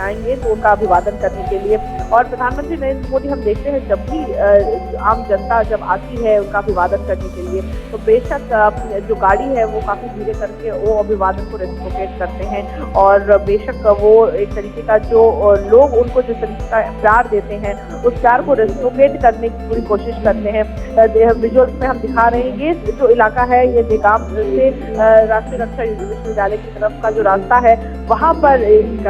आएंगे तो उनका अभिवादन करने के लिए। और प्रधानमंत्री नरेंद्र मोदी हम देखते हैं जब भी आम जनता जब आती है उनका अभिवादन करने के लिए, तो बेशक जो गाड़ी है वो काफी धीरे करके वो अभिवादन को रेसिप्रोकेट करते हैं। और बेशक वो एक तरीके का जो लोग उनको जिस तरीके का प्यार देते हैं उस प्यार को रेसिप्रोकेट करने की पूरी कोशिश करते हैं। विजुअल्स में हम दिखा रहे हैं ये जो इलाका है, ये देगाम से राष्ट्रीय रक्षा विश्वविद्यालय की तरफ का जो रास्ता है वहां पर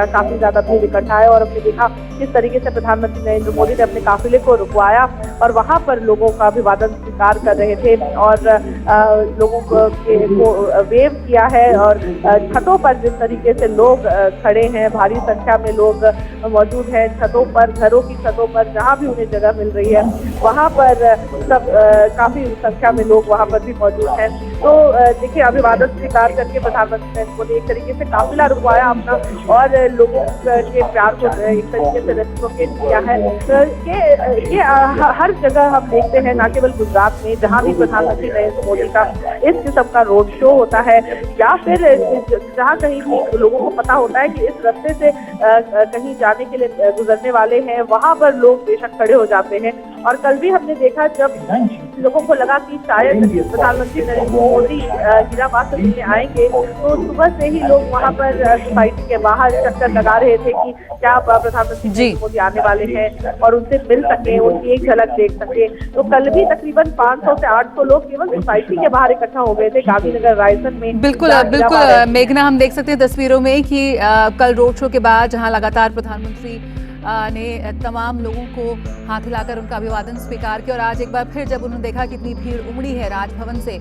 काफी ज्यादा भीड़ इकट्ठा है। और हमने देखा किस तरीके से प्रधानमंत्री नरेंद्र मोदी ने अपने काफिले को रुकवाया और वहां पर लोगों का अभिवादन स्वीकार कर रहे थे और लोगों को वेव किया है। और छतों पर जिस तरीके से लोग खड़े हैं, भारी संख्या में लोग मौजूद हैं छतों पर, घरों की छतों पर, जहां भी उन्हें जगह मिल रही है वहां पर सब काफी संख्या में लोग वहां पर भी मौजूद हैं। तो देखिए अभिवादन स्वीकार करके प्रधानमंत्री नरेंद्र मोदी एक तरीके से काफिला रुकवाया अपना और लोगों के प्यार को एक तरीके से रेसिप्रोकेट किया है। ये हर जगह हम देखते हैं, न केवल गुजरात में जहां भी प्रधानमंत्री नरेंद्र मोदी का इस किस्म का रोड शो होता है या फिर जहां कहीं भी लोगों को पता होता है कि इस रास्ते से कहीं जाने के लिए गुजरने वाले हैं, वहां पर लोग बेशक खड़े हो जाते हैं। और कल भी हमने देखा जब लोगों को लगा कि शायद प्रधानमंत्री नरेंद्र मोदी हीराबाद से आएंगे तो सुबह से ही लोग वहां पर सोसाइटी के बाहर चक्कर लगा रहे थे कि क्या प्रधानमंत्री नरेंद्र मोदी आने वाले हैं और उनसे मिल सके, उनकी एक झलक देख सके। तो कल भी तकरीबन 500 से 800 लोग केवल सोसाइटी के बाहर इकट्ठा हो गए थे गांधीनगर रायसन में। बिल्कुल मेघना, हम देख सकते हैं तस्वीरों में कि कल रोड शो के बाद जहां लगातार प्रधानमंत्री ने तमाम लोगों को हाथ हिलाकर उनका अभिवादन स्वीकार किया और आज एक बार फिर जब उन्होंने देखा कितनी भीड़ उमड़ी है राजभवन से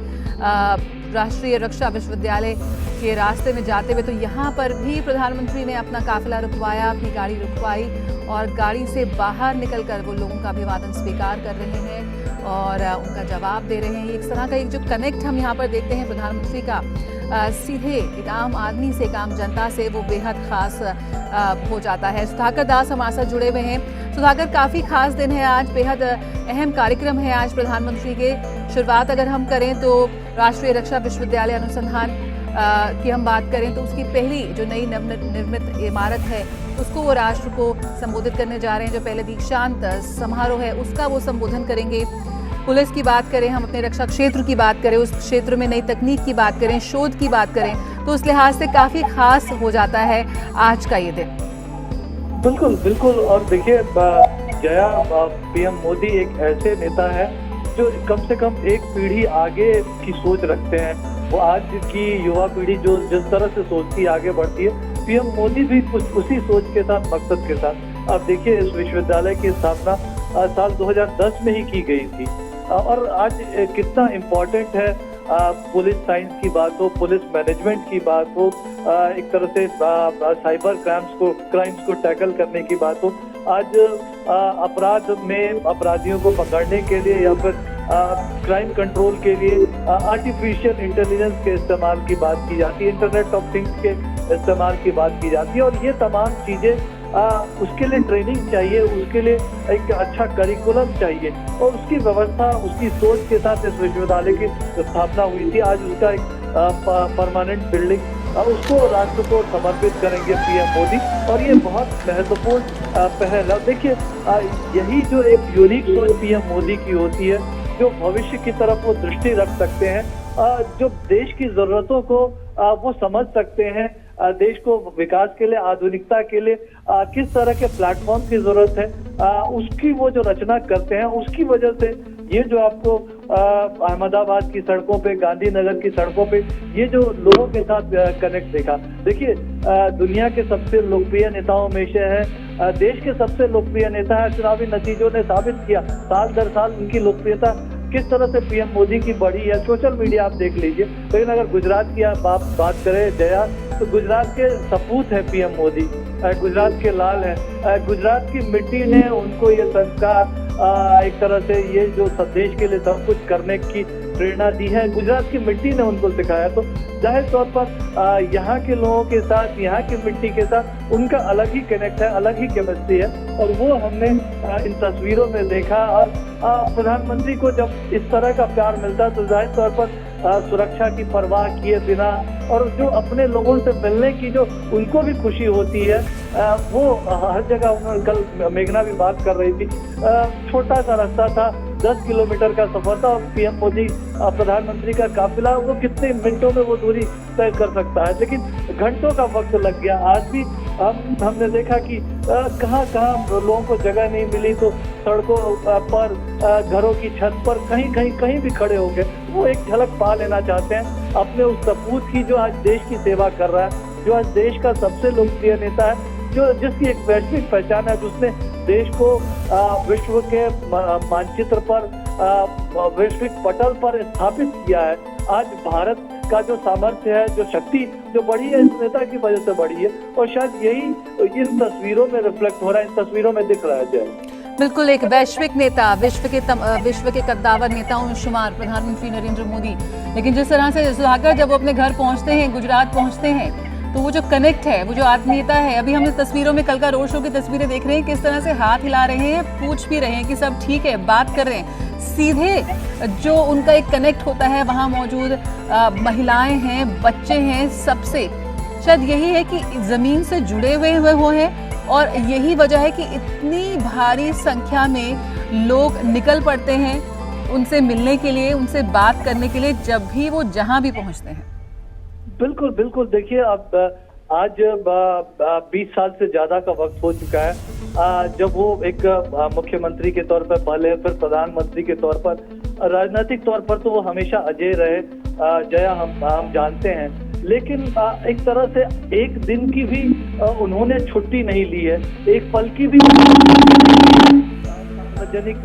राष्ट्रीय रक्षा विश्वविद्यालय के रास्ते में जाते हुए, तो यहाँ पर भी प्रधानमंत्री ने अपना काफिला रुकवाया, अपनी गाड़ी रुकवाई और गाड़ी से बाहर निकलकर वो लोगों का अभिवादन स्वीकार कर रहे हैं और उनका जवाब दे रहे हैं। एक तरह का एक जो कनेक्ट हम यहाँ पर देखते हैं प्रधानमंत्री का सीधे एक आम आदमी से, एक आम जनता से, वो बेहद खास हो जाता है। सुधाकर दास हमारे साथ जुड़े हुए हैं। सुधाकर, काफ़ी खास दिन है आज, बेहद अहम कार्यक्रम है आज प्रधानमंत्री के। शुरुआत अगर हम करें तो राष्ट्रीय रक्षा विश्वविद्यालय अनुसंधान की हम बात करें तो उसकी पहली जो नई नवनिर्मित इमारत है उसको वो राष्ट्र को संबोधित करने जा रहे हैं। जो पहले दीक्षांत समारोह है उसका वो संबोधन करेंगे। पुलिस की बात करें, हम अपने रक्षा क्षेत्र की बात करें, उस क्षेत्र में नई तकनीक की बात करें, शोध की बात करें, तो उस लिहाज से काफ़ी खास हो जाता है आज का ये दिन। बिल्कुल बिल्कुल। और देखिए जया, पीएम मोदी एक ऐसे नेता है जो कम से कम एक पीढ़ी आगे की सोच रखते हैं। वो आज की युवा पीढ़ी जो जिस तरह से सोचती आगे बढ़ती है, पीएम मोदी भी कुछ उसी सोच के साथ, मकसद के साथ। अब देखिए इस विश्वविद्यालय की स्थापना साल 2010 में ही की गई थी और आज कितना इम्पोर्टेंट है। पुलिस साइंस की बात हो, पुलिस मैनेजमेंट की बात हो, एक तरह से साइबर क्राइम्स को टैकल करने की बात हो, आज अपराध में अपराधियों को पकड़ने के लिए या फिर क्राइम कंट्रोल के लिए आर्टिफिशियल इंटेलिजेंस के इस्तेमाल की बात की जाती है, इंटरनेट ऑफ थिंग्स के इस्तेमाल की बात की जाती है। और ये तमाम चीजें उसके लिए ट्रेनिंग चाहिए, उसके लिए एक अच्छा करिकुलम चाहिए और उसकी व्यवस्था, उसकी सोच के साथ इस विश्वविद्यालय की स्थापना हुई थी। आज उसका एक परमानेंट बिल्डिंग उसको राष्ट्र को समर्पित करेंगे पीएम मोदी और ये बहुत महत्वपूर्ण पहल है। देखिए यही जो एक यूनिक सोच पीएम मोदी की होती है, जो भविष्य की तरफ वो दृष्टि रख सकते हैं, जो देश की जरूरतों को वो समझ सकते हैं, देश को विकास के लिए, आधुनिकता के लिए किस तरह के प्लेटफॉर्म की जरूरत है, उसकी वो जो रचना करते हैं। उसकी वजह से ये जो आपको अहमदाबाद की सड़कों पे, गांधीनगर की सड़कों पे ये जो लोगों के साथ कनेक्ट देखा। देखिए दुनिया के सबसे लोकप्रिय नेताओं में से है, देश के सबसे लोकप्रिय नेता है। चुनावी नतीजों ने साबित किया साल दर साल उनकी लोकप्रियता किस तरह से पीएम मोदी की बढ़ी है। सोशल मीडिया आप देख लीजिए। लेकिन अगर गुजरात की आप बात करें जया, तो गुजरात के सपूत है पीएम मोदी, गुजरात के लाल है। गुजरात की मिट्टी ने उनको ये संस्कार, एक तरह से ये जो देश के लिए सब कुछ करने की प्रेरणा दी है, गुजरात की मिट्टी ने उनको सिखाया। तो जाहिर तौर पर यहाँ के लोगों के साथ, यहाँ की मिट्टी के साथ उनका अलग ही कनेक्ट है, अलग ही केमिस्ट्री है और वो हमने इन तस्वीरों में देखा। और प्रधानमंत्री को जब इस तरह का प्यार मिलता है तो जाहिर तौर पर सुरक्षा की परवाह किए बिना और जो अपने लोगों से मिलने की जो उनको भी खुशी होती है, वो हर जगह उन्होंने, कल मेघना भी बात कर रही थी, छोटा सा रास्ता था, 10 किलोमीटर का सफर था और पीएम मोदी प्रधानमंत्री का काफिला वो कितने मिनटों में वो दूरी तय कर सकता है, लेकिन घंटों का वक्त लग गया। आज भी हमने देखा कि कहाँ लोगों को जगह नहीं मिली तो सड़कों पर, घरों की छत पर कहीं भी खड़े हो गए। वो एक झलक पा लेना चाहते हैं अपने उस सपूत की जो आज देश की सेवा कर रहा है, जो आज देश का सबसे लोकप्रिय नेता है, जिसकी एक वैश्विक पहचान है, जिसने देश को विश्व के मानचित्र पर, वैश्विक पटल पर स्थापित किया है। आज भारत का जो सामर्थ्य है, जो शक्ति जो बढ़ी है, इस नेता की वजह से बढ़ी है और शायद यही इन तस्वीरों में रिफ्लेक्ट हो रहा है, इन तस्वीरों में दिख रहा है। जय बिल्कुल, एक वैश्विक नेता, विश्व के कद्दावर नेताओं में शुमार प्रधानमंत्री नरेंद्र मोदी। लेकिन जिस तरह से सुधाकर जब वो अपने घर पहुंचते हैं, गुजरात पहुंचते हैं, तो वो जो कनेक्ट है, वो जो आत्मीयता है, अभी हम इस तस्वीरों में कल का रोड शो की तस्वीरें देख रहे हैं, किस तरह से हाथ हिला रहे हैं, पूछ भी रहे हैं कि सब ठीक है, बात कर रहे हैं। सीधे जो उनका एक कनेक्ट होता है, वहाँ मौजूद महिलाएं हैं, बच्चे हैं, सबसे शायद यही है कि जमीन से जुड़े हुए वो हैं और यही वजह है कि इतनी भारी संख्या में लोग निकल पड़ते हैं उनसे मिलने के लिए, उनसे बात करने के लिए, जब भी वो जहां भी पहुंचते हैं। बिल्कुल बिल्कुल, देखिए अब आज 20 साल से ज्यादा का वक्त हो चुका है जब वो एक मुख्यमंत्री के तौर पर पहले, फिर प्रधानमंत्री के तौर पर, राजनीतिक तौर पर तो वो हमेशा अजय रहे, जया हम जानते हैं, लेकिन एक तरह से एक दिन की भी उन्होंने छुट्टी नहीं ली है, एक पल की भी सार्वजनिक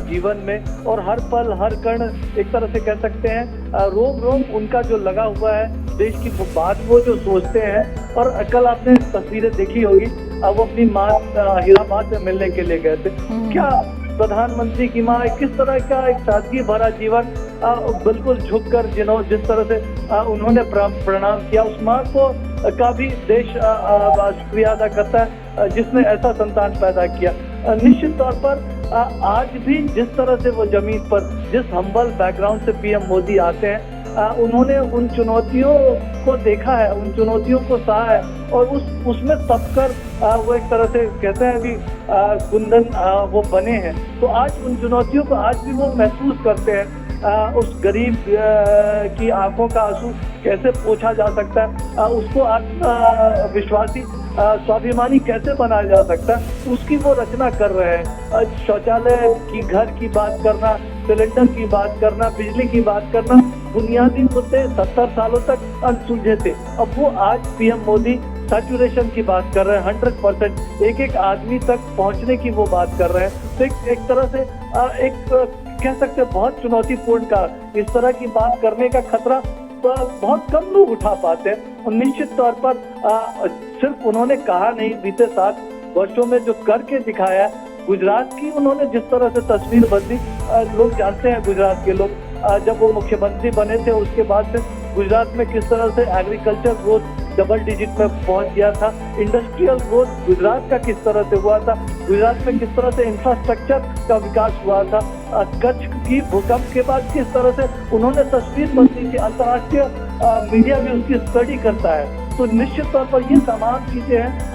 जीवन में, और हर पल हर कण एक तरह से कह सकते हैं रोम रोम उनका जो लगा हुआ है देश की बात, वो जो सोचते हैं। और कल आपने तस्वीरें देखी होगी, वो अपनी माँ हीराबाद से मिलने के लिए गए थे। क्या प्रधानमंत्री की माँ, किस तरह का एक सादगी भरा जीवन, बिल्कुल झुककर जिस तरह से उन्होंने प्रणाम किया, उस माँ को का भी देश शुक्रिया अदा करता है जिसने ऐसा संतान पैदा किया। निश्चित तौर पर आज भी जिस तरह से वो जमीन पर, जिस हम्बल बैकग्राउंड से पीएम मोदी आते हैं, उन्होंने उन चुनौतियों को देखा है, उन चुनौतियों को सहा है और उसमें तपकर वो एक तरह से कहते हैं कि कुंदन वो बने हैं। तो आज उन चुनौतियों को आज भी वो महसूस करते हैं। उस गरीब की आंखों का आंसू कैसे पोंछा जा सकता है, उसको आत्मविश्वासी स्वाभिमानी कैसे बनाया जा सकता है, उसकी वो रचना कर रहे हैं। शौचालय की, घर की बात करना, सिलेंडर की बात करना, बिजली की बात करना, बुनियादी मुद्दे 70 सालों तक अनसुलझे थे। अब वो आज पीएम मोदी सैचुरेशन की बात कर रहे हैं, 100% एक आदमी तक पहुंचने की वो बात कर रहे हैं। तो एक तरह से एक कह सकते हैं बहुत चुनौतीपूर्ण का, इस तरह की बात करने का खतरा बहुत कम लोग उठा पाते हैं। और निश्चित तौर पर सिर्फ उन्होंने कहा नहीं, बीते 7 वर्षों में जो करके दिखाया, गुजरात की उन्होंने जिस तरह से तस्वीर बदली, लोग जानते हैं गुजरात के लोग, जब वो मुख्यमंत्री बने थे उसके बाद से गुजरात में किस तरह से एग्रीकल्चर ग्रोथ डबल डिजिट में पहुंच गया था, इंडस्ट्रियल ग्रोथ गुजरात का किस तरह से हुआ था, गुजरात में किस तरह से इंफ्रास्ट्रक्चर का विकास हुआ था, कच्छ की भूकंप के बाद किस तरह से उन्होंने तस्वीर बदली थी, अंतर्राष्ट्रीय मीडिया भी उसकी स्टडी करता है। तो निश्चित तौर पर ये तमाम चीजें हैं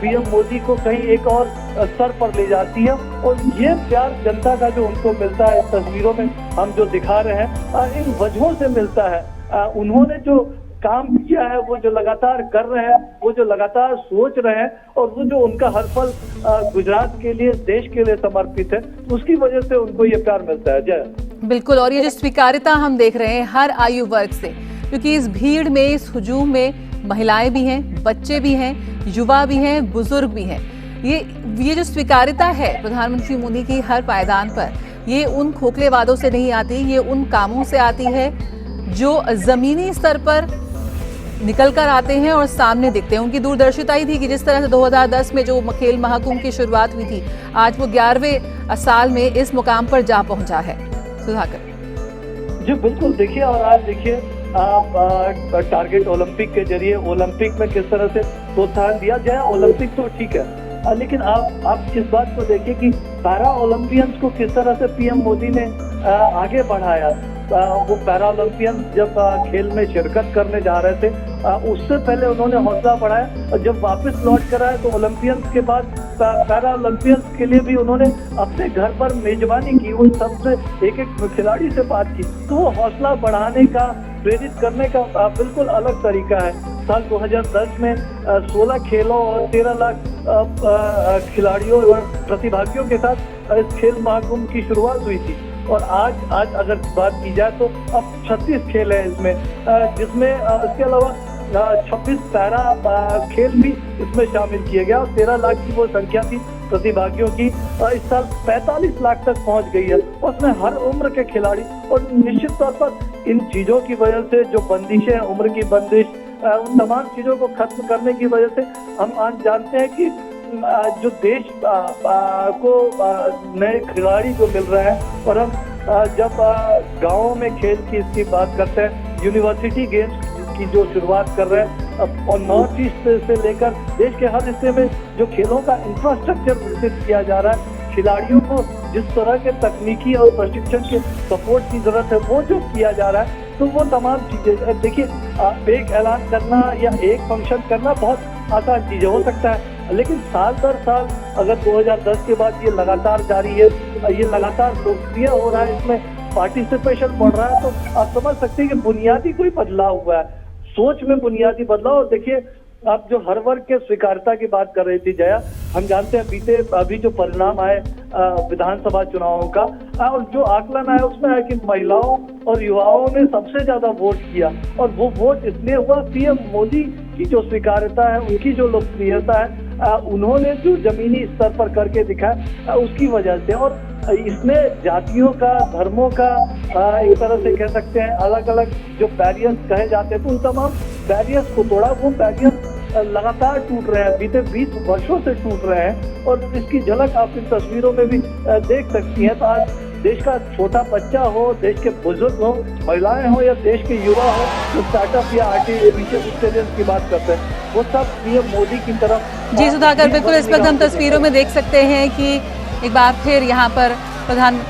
पीएम मोदी को कहीं एक और स्तर पर ले जाती है और ये प्यार जनता का जो उनको मिलता है, तस्वीरों में हम जो दिखा रहे हैं, इन वजहों से मिलता है। उन्होंने जो काम किया है, वो जो लगातार कर रहे हैं, वो जो लगातार सोच रहे हैं और वो जो उनका हर पल गुजरात के लिए, देश के लिए समर्पित है, उसकी वजह से उनको ये प्यार मिलता है। जय बिल्कुल, और ये जो स्वीकार्यता हम देख रहे हैं हर आयु वर्ग से, क्योंकि इस भीड़ में, इस हुजूम में महिलाएं भी हैं, बच्चे भी हैं, युवा भी हैं, बुजुर्ग भी हैं। ये जो स्वीकार्यता है प्रधानमंत्री मोदी की हर पायदान पर, ये उन खोखले वादों से नहीं आती, ये उन कामों से आती है जो जमीनी स्तर पर निकल कर आते हैं और सामने दिखते हैं। उनकी दूरदर्शिता ही थी कि जिस तरह से 2010 में जो खेल महाकुंभ की शुरुआत हुई थी, आज वो 11वें साल में इस मुकाम पर जा पहुंचा है। सुधाकर जी बिल्कुल, देखिए, और आज देखिए आप टारगेट ओलंपिक के जरिए ओलंपिक में किस तरह से प्रोत्साहन दिया जाए। ओलंपिक तो ठीक है, लेकिन आप इस बात को देखिए कि पैरा ओलंपियंस को किस तरह से पीएम मोदी ने आगे बढ़ाया। वो पैरा ओलंपियन जब खेल में शिरकत करने जा रहे थे उससे पहले उन्होंने हौसला बढ़ाया और जब वापस लौट कर आए तो ओलंपियंस के बाद पैरा ओलंपियंस के लिए भी उन्होंने अपने घर पर मेजबानी की, उन सबसे एक एक खिलाड़ी से बात की। तो वो हौसला बढ़ाने का, प्रेरित करने का बिल्कुल अलग तरीका है। साल 2010 में 16 खेलों और 13 लाख खिलाड़ियों और प्रतिभागियों के साथ इस खेल महाकुंभ की शुरुआत हुई थी और आज अगर बात की जाए तो अब 36 खेल है इसमें, जिसमें इसके अलावा 26 पैरा खेल भी इसमें शामिल किए गया और 13 लाख की वो संख्या थी प्रतिभागियों की। इस साल 45 लाख तक पहुंच गई है, उसमें हर उम्र के खिलाड़ी। और निश्चित तौर पर इन चीजों की वजह से जो बंदिशें हैं, उम्र की बंदिश, उन तमाम चीजों को खत्म करने की वजह से हम आज जानते हैं कि जो देश को नए खिलाड़ी जो मिल रहे हैं। और हम जब गाँव में खेल की इसकी बात करते हैं, यूनिवर्सिटी गेम्स की जो शुरुआत कर रहे हैं और नॉर्थ ईस्ट से लेकर देश के हर हिस्से में जो खेलों का इंफ्रास्ट्रक्चर विकसित किया जा रहा है, खिलाड़ियों को जिस तरह के तकनीकी और प्रशिक्षण के सपोर्ट की जरूरत है वो जो किया जा रहा है, तो वो तमाम चीजें देखिए, एक ऐलान करना या एक फंक्शन करना बहुत आसान चीज हो सकता है, लेकिन साल दर साल अगर 2010 के बाद ये लगातार जारी है, ये लगातार लोकप्रिय हो रहा है, इसमें पार्टिसिपेशन बढ़ रहा है, तो आप समझ सकते हैं कि बुनियादी कोई बदलाव हुआ है, सोच में बुनियादी बदलाव। देखिए, आप जो हर वर्ग के स्वीकार्यता की बात कर रही थी जया, हम जानते हैं अभी जो परिणाम आए विधानसभा चुनावों का और जो आकलन आया उसमें है कि महिलाओं और युवाओं ने सबसे ज्यादा वोट किया और वो वोट इसलिए हुआ पीएम मोदी की जो स्वीकार्यता है, उनकी जो लोकप्रियता है, उन्होंने जो जमीनी स्तर पर करके दिखाया उसकी वजह से। और इसने जातियों का, धर्मों का, एक तरह से कह सकते हैं अलग अलग जो बैरियर्स कहे जाते हैं, तो उन तमाम बैरियर्स को तोड़ा। वो बैरियर्स लगातार टूट रहे हैं, बीते 20 वर्षों से टूट रहे हैं और इसकी झलक आप इन तस्वीरों में भी देख सकती हैं। तो आज देश का छोटा बच्चा हो, देश के बुजुर्ग हो, महिलाएं हो या देश के युवा हो, जो स्टार्टअप या आर्टिफिशियल इंटेलिजेंस की बात करते हैं, वो सब पीएम मोदी की तरफ। जी सुधाकर, बिल्कुल इस वक्त हम तस्वीरों में देख सकते हैं कि एक बार फिर यहाँ पर प्रधान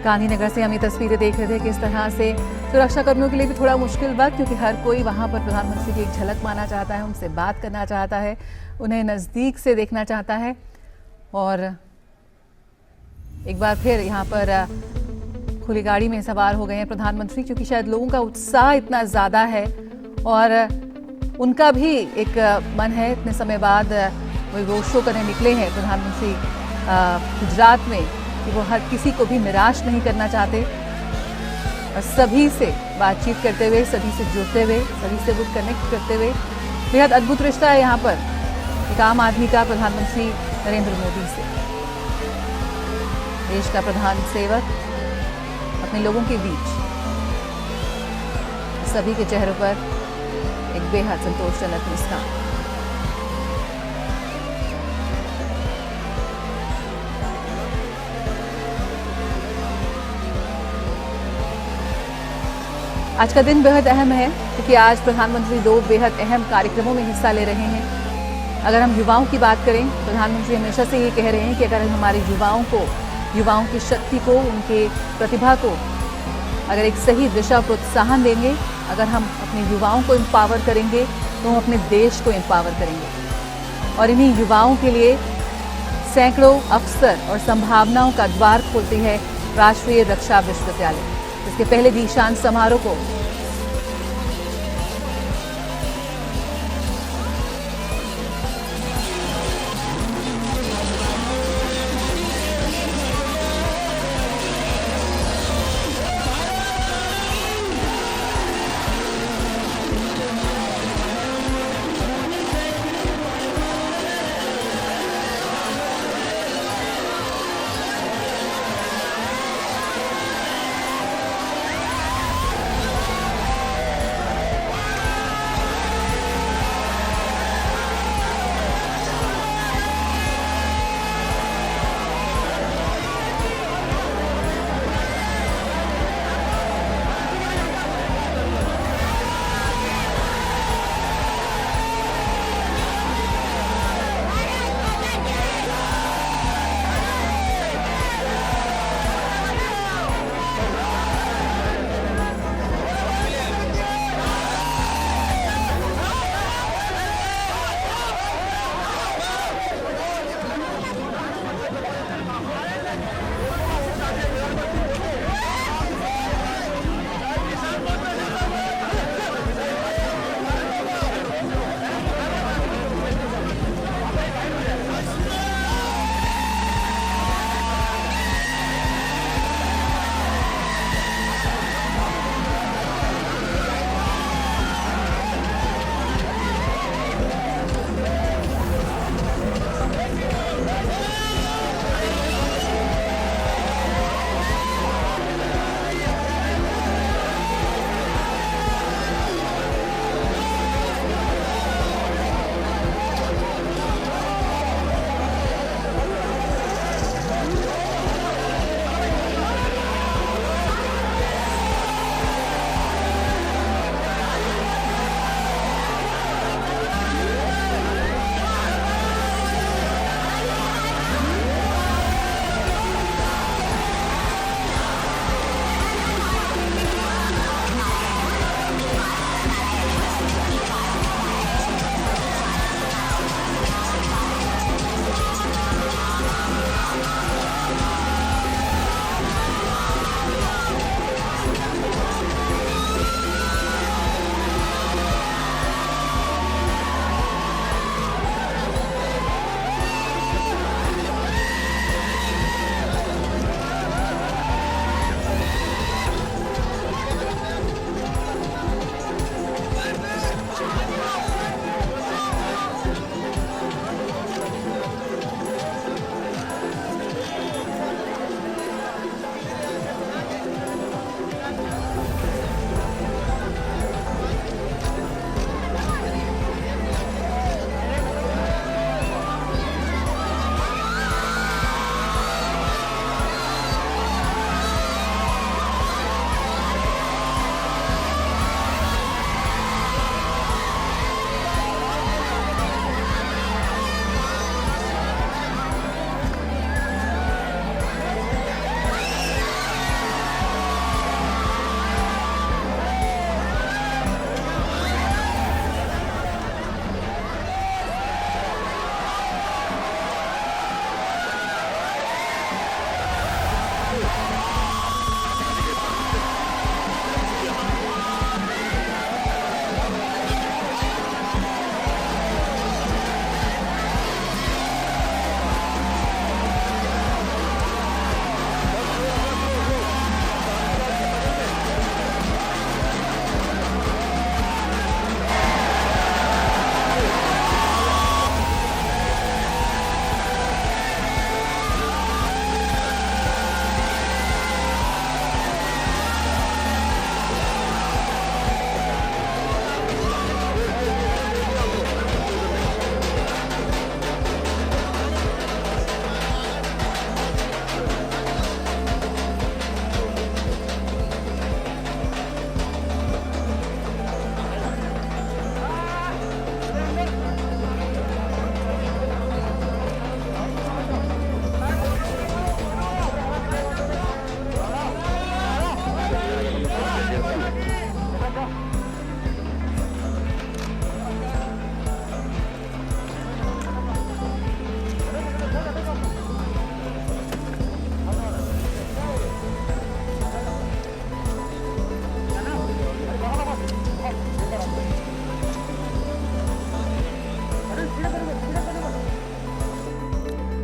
गांधीनगर से हम ये तस्वीरें देख रहे थे कि इस तरह से सुरक्षा कर्मियों के लिए भी थोड़ा मुश्किल वक्त, क्योंकि हर कोई वहां पर प्रधानमंत्री की एक झलक पाना चाहता है, उनसे बात करना चाहता है, उन्हें नज़दीक से देखना चाहता है। और एक बार फिर यहाँ पर खुली गाड़ी में सवार हो गए हैं प्रधानमंत्री, क्योंकि शायद लोगों का उत्साह इतना ज़्यादा है और उनका भी एक मन है, इतने समय बाद वो रोड शो करने निकले हैं प्रधानमंत्री गुजरात में, कि वो हर किसी को भी निराश नहीं करना चाहते और सभी से बातचीत करते हुए, सभी से जुड़ते हुए, सभी से वो कनेक्ट करते हुए। बेहद अद्भुत रिश्ता है यहाँ पर एक आम आदमी का प्रधानमंत्री नरेंद्र मोदी से। देश का प्रधान सेवक अपने लोगों के बीच, सभी के चेहरों पर एक बेहद संतोषजनक मुस्कान। आज का दिन बेहद अहम है क्योंकि आज प्रधानमंत्री 2 बेहद अहम कार्यक्रमों में हिस्सा ले रहे हैं। अगर हम युवाओं की बात करें, प्रधानमंत्री हमेशा से ये कह रहे हैं कि अगर हम हमारे युवाओं की शक्ति को, उनके प्रतिभा को अगर एक सही दिशा प्रोत्साहन देंगे, अगर हम अपने युवाओं को एम्पावर करेंगे तो हम अपने देश को एम्पावर करेंगे। और इन्हीं युवाओं के लिए सैकड़ों अवसर और संभावनाओं का द्वार खोलती है राष्ट्रीय रक्षा विश्वविद्यालय, जिसके पहले दीक्षांत समारोह को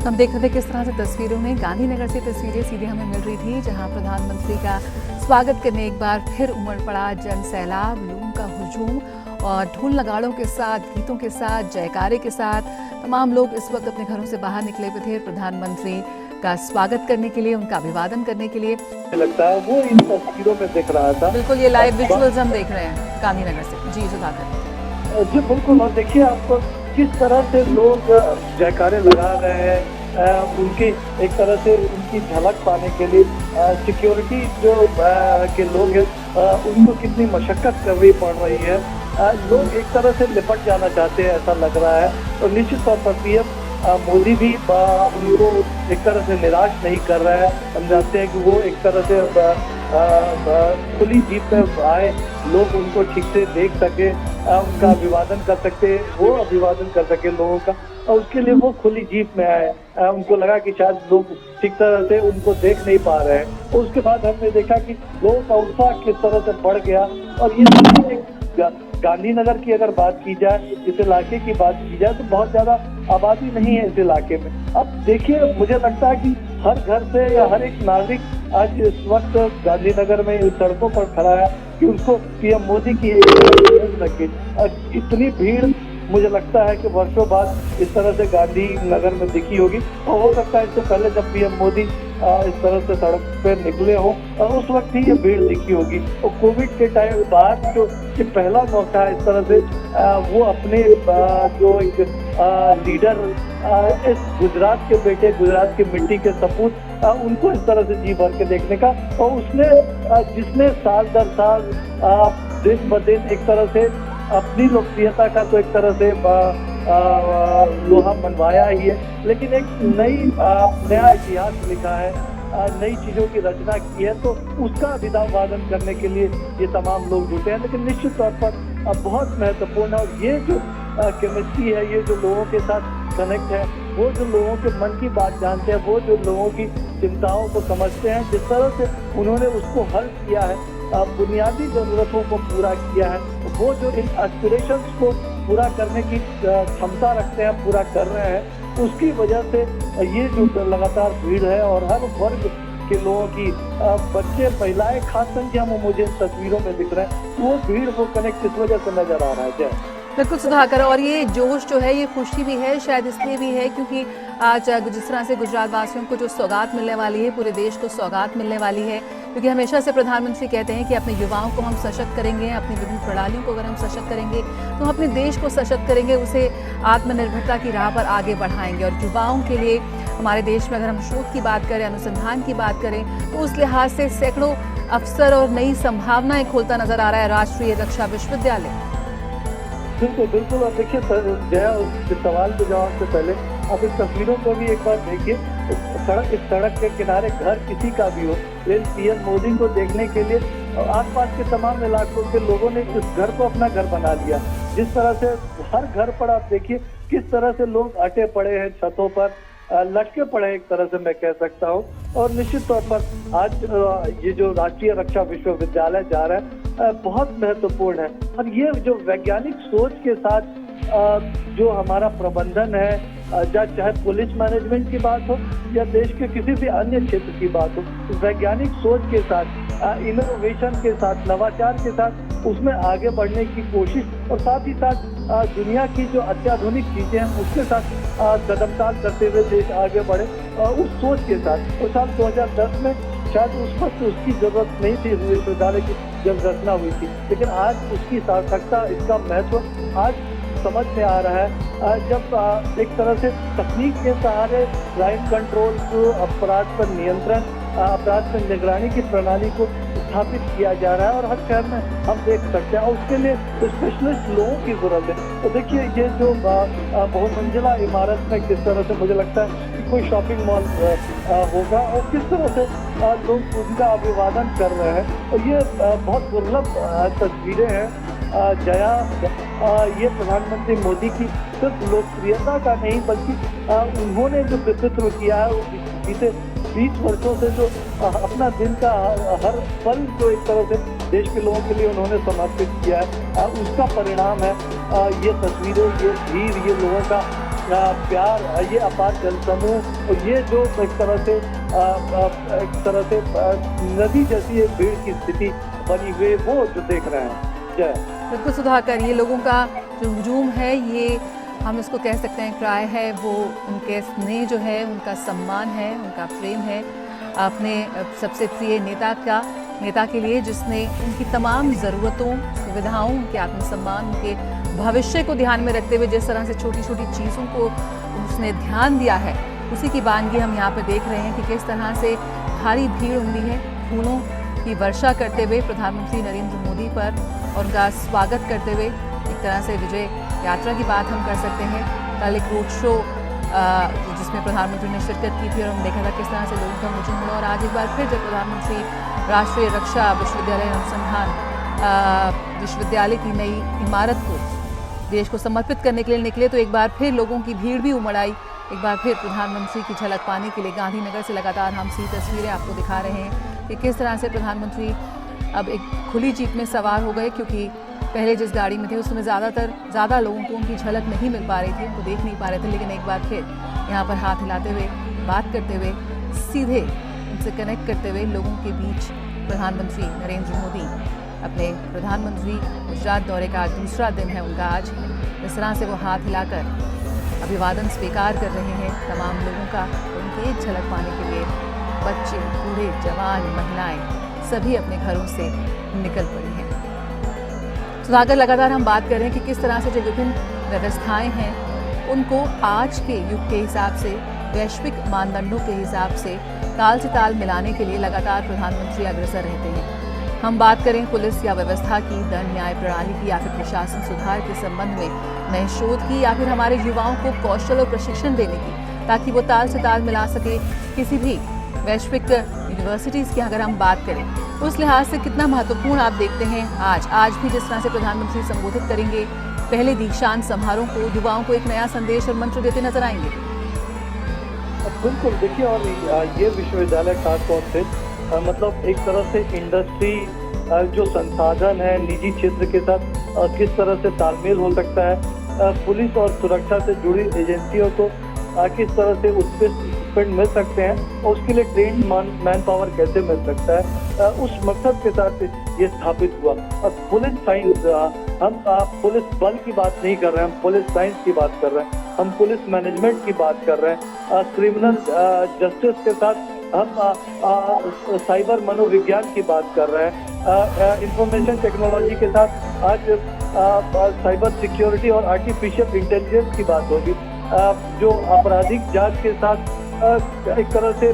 हम देख रहे थे किस तरह से तस्वीरों में गांधीनगर से तस्वीरें सीधे हमें मिल रही थी, जहां प्रधानमंत्री का स्वागत करने एक बार फिर उमड़ पड़ा जन सैलाब, लोगों का हुजूम और ढोल नगाड़ों के साथ, गीतों के साथ, जयकारे के साथ तमाम लोग इस वक्त अपने घरों से बाहर निकले हुए थे प्रधानमंत्री का स्वागत करने के लिए, उनका अभिवादन करने के लिए। लगता है वो इन तस्वीरों में दिख रहा था। बिल्कुल, ये लाइव विजुअल्स हम देख रहे हैं गांधीनगर से। जी सुधाकर जी बिल्कुल, और देखिए आप किस तरह से लोग जयकारे लगा रहे हैं, उनकी एक तरह से उनकी झलक पाने के लिए सिक्योरिटी जो के लोग हैं उनको कितनी मशक्कत करनी पड़ रही है। लोग एक तरह से लिपट जाना चाहते हैं ऐसा लग रहा है, और निश्चित तौर पर पीएम मोदी भी उनको एक तरह से निराश नहीं कर रहा है। हम जानते हैं कि वो एक तरह से खुली जीप में आए, लोग उनको ठीक से देख सके, उनका अभिवादन कर सकते, वो अभिवादन कर सके लोगों का, और उसके लिए वो खुली जीप में आए। उनको लगा कि शायद लोग ठीक तरह से उनको देख नहीं पा रहे हैं। और उसके बाद हमने देखा कि लोगों का उत्साह किस तरह से बढ़ गया। और ये गांधीनगर की अगर बात की जाए, इस इलाके की बात की जाए, तो बहुत ज्यादा आबादी नहीं है इस इलाके में। अब देखिए, मुझे लगता है कि हर घर से या हर एक नागरिक आज इस वक्त गांधीनगर में इन सड़कों पर खड़ा है कि उसको पीएम मोदी की लगे। इतनी भीड़ मुझे लगता है कि वर्षों बाद इस तरह से गांधीनगर में दिखी होगी, और हो सकता है इससे पहले जब पीएम मोदी इस तरह से सड़क पे निकले हों और उस वक्त ही ये भीड़ दिखी होगी। और कोविड के टाइम बाद जो ये पहला मौका है इस तरह से वो अपने जो एक लीडर, इस गुजरात के बेटे, गुजरात की मिट्टी के सपूत, उनको इस तरह से जी भर के देखने का, और उसने जिसने साल दर साल दिन ब दिन एक तरह से अपनी लोकप्रियता का तो एक तरह से लोहा मनवाया ही है, लेकिन एक नया इतिहास लिखा है, नई चीजों की रचना की है, तो उसका अभिवादन करने के लिए ये तमाम लोग जुटे हैं। लेकिन निश्चित तौर पर बहुत महत्वपूर्ण है, और ये जो केमिस्ट्री है, ये जो लोगों के साथ कनेक्ट है, वो जो लोगों के मन की बात जानते हैं, वो जो लोगों की चिंताओं को समझते हैं, जिस तरह से उन्होंने उसको हल किया है, बुनियादी जरूरतों को पूरा किया है, वो जो इन एस्पिरेशंस को पूरा करने की क्षमता रखते हैं, पूरा कर रहे हैं, उसकी वजह से ये जो लगातार भीड़ है, और हर वर्ग के लोगों की, बच्चे, महिलाएं खास संख्या में मुझे तस्वीरों में दिख रहे हैं, वो भीड़, वो कनेक्ट इस वजह से नजर आ रहा है। जय बिल्कुल सुधाकर, और ये जोश जो है, ये खुशी भी है, शायद इसलिए भी है क्योंकि आज जिस तरह से गुजरात वासियों को जो सौगात मिलने वाली है, पूरे देश को सौगात मिलने वाली है, क्योंकि हमेशा से प्रधानमंत्री कहते हैं कि अपने युवाओं को हम सशक्त करेंगे, अपनी विभिन्न प्रणालियों को अगर हम सशक्त करेंगे तो हम अपने देश को सशक्त करेंगे, उसे आत्मनिर्भरता की राह पर आगे बढ़ाएंगे। और युवाओं के लिए हमारे देश में अगर हम शोध की बात करें, अनुसंधान की बात करें, तो उस लिहाज से सैकड़ों अवसर और नई संभावनाएं खोलता नजर आ रहा है राष्ट्रीय रक्षा विश्वविद्यालय। बिल्कुल बिल्कुल, और देखिए जया, उस सवाल के जवाब से पहले आप इस तस्वीरों को भी एक बार देखिए। इस सड़क के किनारे घर किसी का भी हो, लेकिन पीएम मोदी को देखने के लिए आसपास के तमाम इलाकों के लोगों ने इस घर को अपना घर बना लिया। जिस तरह से हर घर पर आप देखिए किस तरह से लोग अटे पड़े हैं, छतों पर लटके पड़े, एक तरह से मैं कह सकता हूँ। और निश्चित तौर पर आज ये जो राष्ट्रीय रक्षा विश्वविद्यालय जा रहा है बहुत महत्वपूर्ण है, और ये जो वैज्ञानिक सोच के साथ जो हमारा प्रबंधन है, चाहे पुलिस मैनेजमेंट की बात हो या देश के किसी भी अन्य क्षेत्र की बात हो, वैज्ञानिक सोच के साथ, इनोवेशन के साथ, नवाचार के साथ उसमें आगे बढ़ने की कोशिश, और साथ ही साथ दुनिया की जो अत्याधुनिक चीजें हैं उसके साथ कदमताल करते हुए देश आगे बढ़े, उस सोच के साथ। और साल 2010 में शायद उस वक्त उसकी जरूरत नहीं थी विश्वविद्यालय की जब रचना हुई थी, लेकिन आज उसकी सार्थकता, इसका महत्व आज समझ में आ रहा है, जब एक तरह से तकनीक के सहारे क्राइम कंट्रोल, अपराध पर नियंत्रण, अपराध पर निगरानी की प्रणाली को स्थापित किया जा रहा है, और हर शहर में हम देख सकते हैं, और उसके लिए स्पेशलिस्ट लोगों की जरूरत है। तो देखिए ये जो बहुमंजिला इमारत में किस तरह से मुझे लगता है कि कोई शॉपिंग मॉल होगा, और किस तरह से लोग उनका अभिवादन कर रहे हैं, और ये बहुत दुर्लभ तस्वीरें हैं जया। ये प्रधानमंत्री मोदी की सिर्फ लोकप्रियता का नहीं, बल्कि उन्होंने जो व्यक्तित्व किया है, बीते 20 वर्षों से जो अपना दिन का हर पल जो एक तरह से देश के लोगों के लिए उन्होंने समर्पित किया है, उसका परिणाम है ये तस्वीरें, ये भीड़, ये लोगों का प्यार, ये अपार जनसमूह और ये जो एक तरह से नदी जैसी एक भीड़ की स्थिति बनी हुई है, वो जो देख रहे हैं। जय। बिल्कुल सुधाकर, ये लोगों का जो हुजूम है, ये हम इसको कह सकते हैं क्राय है, वो उनके स्नेह जो है, उनका सम्मान है, उनका प्रेम है अपने सबसे प्रिय नेता के लिए, जिसने उनकी तमाम ज़रूरतों, सुविधाओं, उनके आत्मसम्मान, उनके भविष्य को ध्यान में रखते हुए जिस तरह से छोटी छोटी चीज़ों को उसने ध्यान दिया है, उसी की वानगी हम यहाँ पर देख रहे हैं कि किस तरह से भारी भीड़ उमड़ी है फूलों की वर्षा करते हुए प्रधानमंत्री नरेंद्र मोदी पर और उनका स्वागत करते हुए। एक तरह से विजय यात्रा की बात हम कर सकते हैं। कल एक रोड शो जिसमें प्रधानमंत्री ने शिरकत की थी और हम देखा था किस तरह से लोगों का हुजूम हुआ, और आज एक बार फिर जब प्रधानमंत्री राष्ट्रीय रक्षा विश्वविद्यालय अनुसंधान विश्वविद्यालय की नई इमारत को देश को समर्पित करने के लिए निकले, तो एक बार फिर लोगों की भीड़ भी उमड़ आई। एक बार फिर प्रधानमंत्री की झलक पाने के लिए गांधीनगर से लगातार हम सी तस्वीरें आपको दिखा रहे हैं कि किस तरह से प्रधानमंत्री अब एक खुली जीप में सवार हो गए, क्योंकि पहले जिस गाड़ी में थे उसमें ज़्यादा लोगों को उनकी झलक नहीं मिल पा रही थी, उनको देख नहीं पा रहे थे। लेकिन एक बार फिर यहाँ पर हाथ हिलाते हुए, बात करते हुए, सीधे उनसे कनेक्ट करते हुए लोगों के बीच प्रधानमंत्री नरेंद्र मोदी अपने प्रधानमंत्री गुजरात दौरे का दूसरा दिन है उनका आज, इस तरह से वो हाथ हिलाकर अभिवादन स्वीकार कर रहे हैं तमाम लोगों का। उनकी एक झलक पाने के लिए बच्चे, बूढ़े, जवान, महिलाएं सभी अपने घरों से निकल पड़ी हैं। सुधाकर, लगातार हम बात कर रहे हैं कि किस तरह से जो विभिन्न व्यवस्थाएं हैं उनको आज के युग के हिसाब से, वैश्विक मानदंडों के हिसाब से ताल से ताल मिलाने के लिए लगातार प्रधानमंत्री अग्रसर रहते हैं। हम बात करें पुलिस या व्यवस्था की, दंड न्याय प्रणाली की, या फिर प्रशासन सुधार के संबंध में नए शोध की, या फिर हमारे युवाओं को कौशल और प्रशिक्षण देने की, ताकि वो ताल से ताल मिला सके किसी भी वैश्विक यूनिवर्सिटीज़ की अगर हम बात करें, तो उस लिहाज से कितना महत्वपूर्ण आप देखते हैं आज भी जिस तरह से प्रधानमंत्री संबोधित करेंगे पहले दीक्षांत समारोह को, युवाओं को एक नया संदेश और मंत्र देते नजर आएंगे। बिल्कुल, देखिए, और ये विश्वविद्यालय खासतौर से मतलब एक तरह से इंडस्ट्री जो संसाधन है निजी क्षेत्र के साथ किस तरह से तालमेल हो सकता है, पुलिस और सुरक्षा से जुड़ी एजेंसियों को किस तरह से उत्कृष्ट मिल सकते हैं और उसके लिए ट्रेन मैन पावर कैसे मिल सकता है, उस मकसद के साथ ये स्थापित हुआ। और पुलिस साइंस, हम पुलिस बल की बात नहीं कर रहे हैं, हम पुलिस साइंस की बात कर रहे हैं, हम पुलिस मैनेजमेंट की बात कर रहे हैं, क्रिमिनल जस्टिस के साथ हम साइबर मनोविज्ञान की बात कर रहे हैं, इंफॉर्मेशन टेक्नोलॉजी के साथ आज साइबर सिक्योरिटी और आर्टिफिशियल इंटेलिजेंस की बात होगी, जो आपराधिक जांच के साथ एक तरह से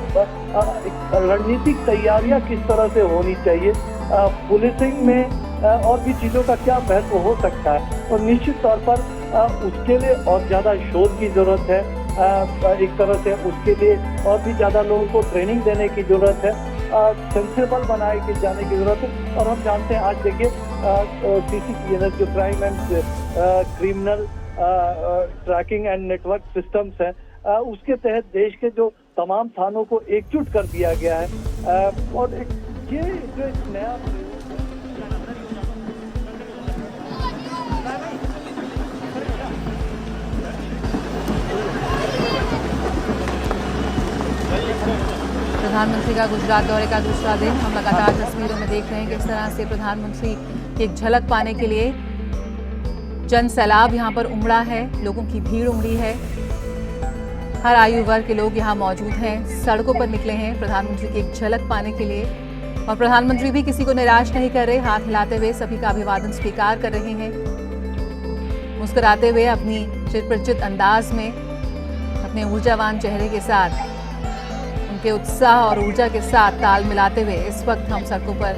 रणनीतिक तैयारियां किस तरह से होनी चाहिए, पुलिसिंग में और भी चीज़ों का क्या महत्व हो सकता है, और निश्चित तौर पर उसके लिए और ज़्यादा शोध की ज़रूरत है, एक तरह से उसके लिए और भी ज़्यादा लोगों को ट्रेनिंग देने की ज़रूरत है, सेंसिबल बनाए के जाने की ज़रूरत है। और हम जानते हैं आज देखिए CCTNS जो crime and criminal tracking and network systems है, उसके तहत देश के जो तमाम थानों को एकजुट कर दिया गया है, और ये जो एक नया प्रधानमंत्री का गुजरात दौरे का दूसरा दिन, हम लगातार तस्वीरों में देख रहे हैं किस तरह से प्रधानमंत्री की एक झलक पाने के लिए जन सैलाब यहाँ पर उमड़ा है, लोगों की भीड़ उमड़ी है, हर आयु वर्ग के लोग यहाँ मौजूद हैं, सड़कों पर निकले हैं प्रधानमंत्री की एक झलक पाने के लिए। और प्रधानमंत्री भी किसी को निराश नहीं कर रहे, हाथ हिलाते हुए सभी का अभिवादन स्वीकार कर रहे हैं, मुस्कुराते हुए अपनी चिरपरिचित अंदाज में, अपने ऊर्जावान चेहरे के साथ, उनके उत्साह और ऊर्जा के साथ ताल मिलाते हुए इस वक्त हम सड़कों पर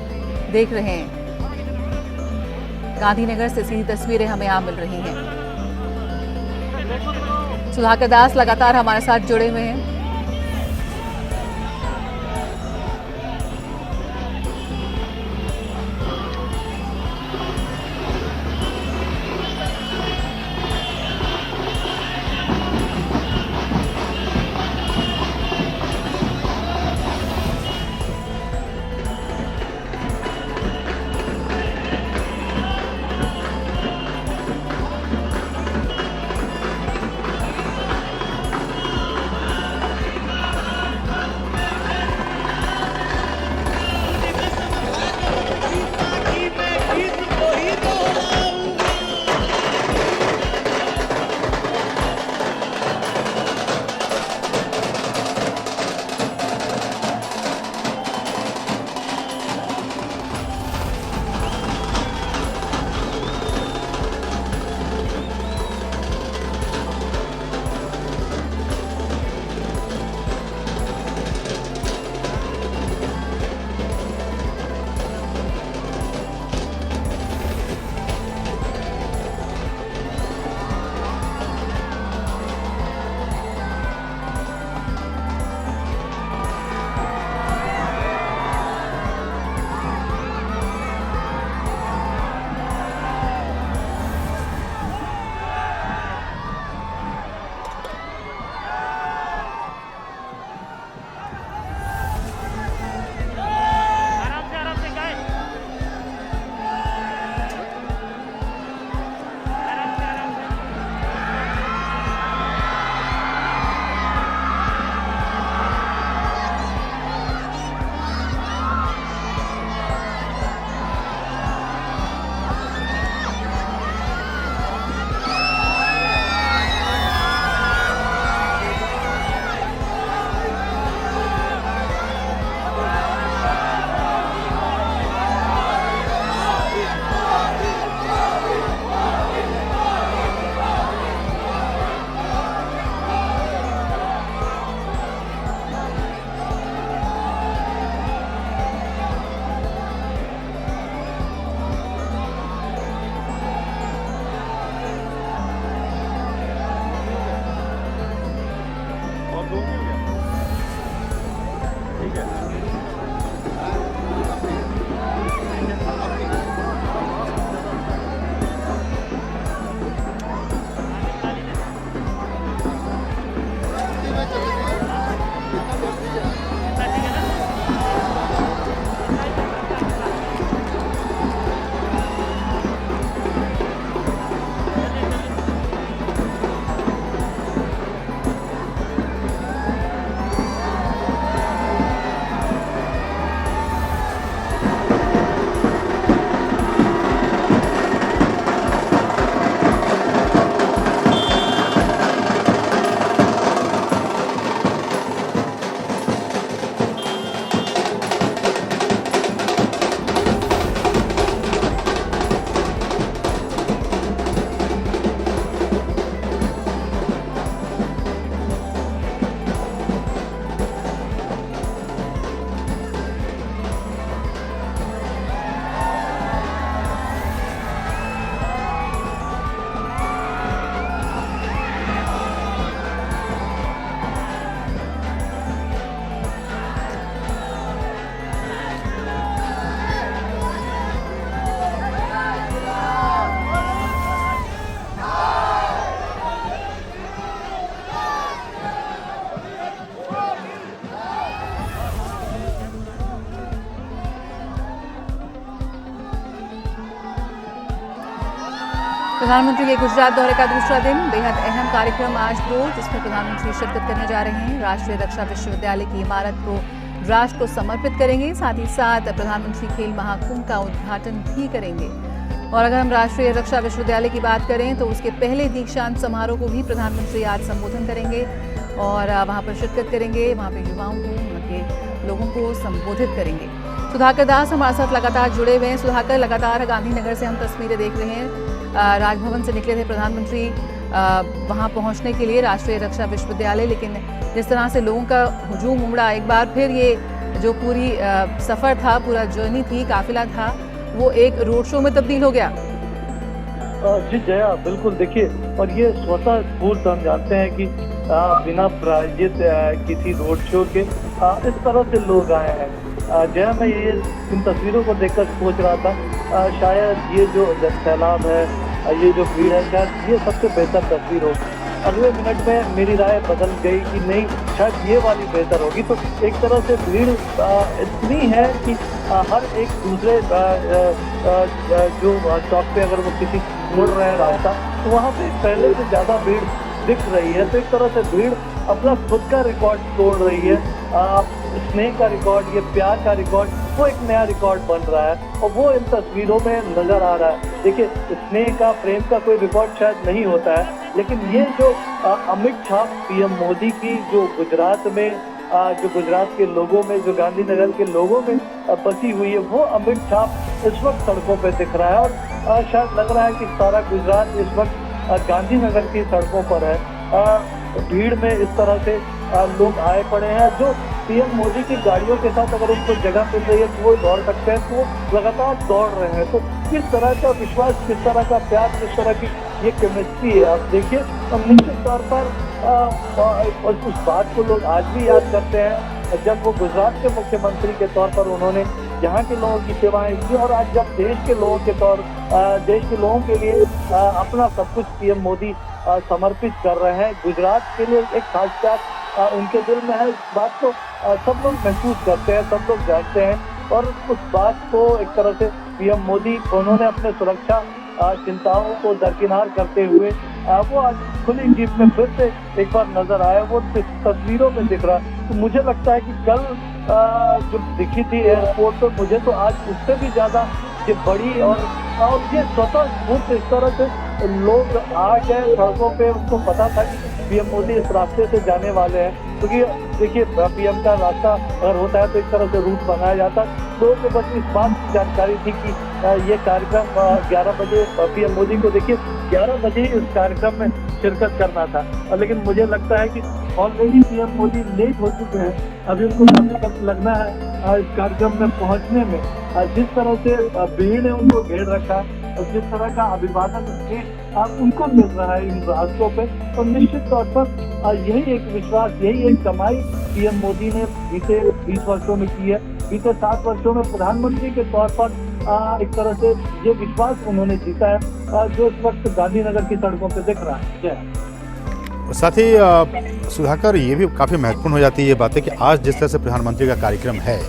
देख रहे हैं। गांधीनगर से सीधी तस्वीरें हमें यहाँ मिल रही हैं। सुधाकर दास लगातार हमारे साथ जुड़े हुए हैं। प्रधानमंत्री के गुजरात दौरे का दूसरा दिन, बेहद अहम कार्यक्रम आज दो, जिसमें प्रधानमंत्री शिरकत करने जा रहे हैं। राष्ट्रीय रक्षा विश्वविद्यालय की इमारत को राष्ट्र को समर्पित करेंगे। साथ ही साथ प्रधानमंत्री खेल महाकुंभ का उद्घाटन भी करेंगे। और अगर हम राष्ट्रीय रक्षा विश्वविद्यालय की बात करें तो उसके पहले दीक्षांत समारोह को भी प्रधानमंत्री आज संबोधन करेंगे और वहां पर शिरकत करेंगे। वहां पर युवाओं को, वहां के लोगों को संबोधित करेंगे। सुधाकर दास हमारे साथ लगातार जुड़े हुए हैं। सुधाकर, लगातार गांधीनगर से हम तस्वीरें देख रहे हैं। राजभवन से निकले थे प्रधानमंत्री वहां पहुंचने के लिए राष्ट्रीय रक्षा विश्वविद्यालय, लेकिन जिस तरह से लोगों का हुजूम उमड़ा, एक बार फिर ये जो पूरी सफ़र था, पूरा जर्नी थी, काफिला था, वो एक रोड शो में तब्दील हो गया। जी जया, बिल्कुल। देखिए, और ये स्वतः स्फूर्त हम जानते हैं कि बिना प्रायोजित किसी रोड शो के इस तरह से लोग आए हैं। जया, मैं ये इन तस्वीरों को देखकर सोच रहा था शायद ये जो सैलाब है, ये जो भीड़ है, शायद ये सबसे बेहतर तस्वीर हो। अगले मिनट में मेरी राय बदल गई कि नहीं, शायद ये वाली बेहतर होगी। तो एक तरह से भीड़ इतनी है कि हर एक दूसरे जो चौक पे अगर वो किसी मुड़ रहे हैं रास्ता, तो वहाँ पे पहले से ज़्यादा भीड़ दिख रही है। तो एक तरह से भीड़ अपना खुद का रिकॉर्ड तोड़ रही है। स्नेह का रिकॉर्ड, ये प्यार का रिकॉर्ड, वो एक नया रिकॉर्ड बन रहा है और वो इन तस्वीरों में नजर आ रहा है। देखिए, स्नेह का, प्रेम का कोई रिकॉर्ड शायद नहीं होता है, लेकिन ये जो अमिट छाप पीएम मोदी की जो गुजरात में, जो गुजरात के लोगों में, जो गांधीनगर के लोगों में बसी हुई है, वो अमिट छाप इस वक्त सड़कों पे दिख रहा है। और शायद लग रहा है कि सारा गुजरात इस वक्त गांधीनगर की सड़कों पर है। भीड़ में इस तरह से लोग आए पड़े हैं। जो पीएम मोदी की गाड़ियों के साथ अगर उनको जगह मिल रही है तो वो दौड़ सकते हैं, तो वो लगातार दौड़ रहे हैं। तो किस तरह का विश्वास, किस तरह का प्यार, किस तरह की ये केमिस्ट्री है, आप देखिए। निश्चित तौर पर उस बात को लोग आज भी याद करते हैं जब वो गुजरात के मुख्यमंत्री के तौर पर उन्होंने यहाँ के लोगों की सेवाएं की, और आज जब देश के लोगों के लिए अपना सब कुछ पीएम मोदी समर्पित कर रहे हैं। गुजरात के लिए एक खास प्यार उनके दिल में है। इस बात को सब लोग महसूस करते हैं, सब लोग जानते हैं। और उस बात को एक तरह से पीएम मोदी, उन्होंने अपने सुरक्षा चिंताओं को दरकिनार करते हुए वो आज खुली जीप में फिर से एक बार नजर आया। वो तस्वीरों में दिख रहा। तो मुझे लगता है कि कल जो दिखी थी एयरपोर्ट पर, मुझे तो आज उससे भी ज्यादा ये बड़ी और ये स्वतः स्फूर्त इस तरह से लोग आ गए सड़कों पे। उनको पता था कि पीएम मोदी इस रास्ते से जाने वाले हैं, क्योंकि देखिए पीएम का रास्ता अगर होता है तो एक तरह से रूट बनाया जाता। लोगों को बस इस बात की जानकारी थी कि ये कार्यक्रम 11 बजे पीएम मोदी को, देखिए 11 बजे ही इस कार्यक्रम में शिरकत करना था। लेकिन मुझे लगता है कि ऑलरेडी पीएम मोदी लेट हो चुके हैं। अभी उनको काफी वक्त लगना है इस कार्यक्रम में पहुंचने में। जिस तरह से भीड़ ने उनको घेर रखा और जिस तरह का अभिवादन उनको मिल रहा है इन रास्तों पे, तो निश्चित तौर पर यही एक विश्वास, यही एक कमाई पीएम मोदी ने बीते 20 वर्षों में की है। बीते 7 वर्षों में प्रधानमंत्री के तौर पर एक तरह से ये विश्वास उन्होंने जीता है जो इस वक्त गांधीनगर की सड़कों पे दिख रहा है। साथ ही सुधाकर, ये भी काफ़ी महत्वपूर्ण हो जाती है ये बात है कि आज जिस तरह से प्रधानमंत्री का कार्यक्रम है,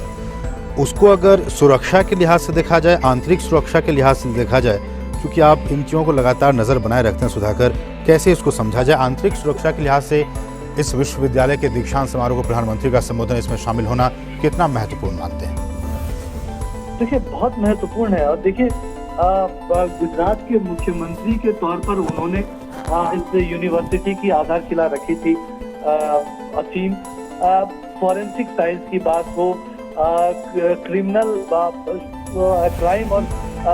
उसको अगर सुरक्षा के लिहाज से देखा जाए, आंतरिक सुरक्षा के लिहाज से देखा जाए, क्योंकि आप इन चीज़ों को लगातार नज़र बनाए रखते हैं सुधाकर, कैसे इसको समझा जाए? आंतरिक सुरक्षा के लिहाज से इस विश्वविद्यालय के दीक्षांत समारोह को प्रधानमंत्री का संबोधन इसमें शामिल होना कितना महत्वपूर्ण मानते हैं? देखिए, बहुत महत्वपूर्ण है। और देखिए, गुजरात के मुख्यमंत्री के तौर पर उन्होंने इस यूनिवर्सिटी की आधारशिला रखी थी। असीम फॉरेंसिक साइंस की बात हो, क्रिमिनल क्राइम और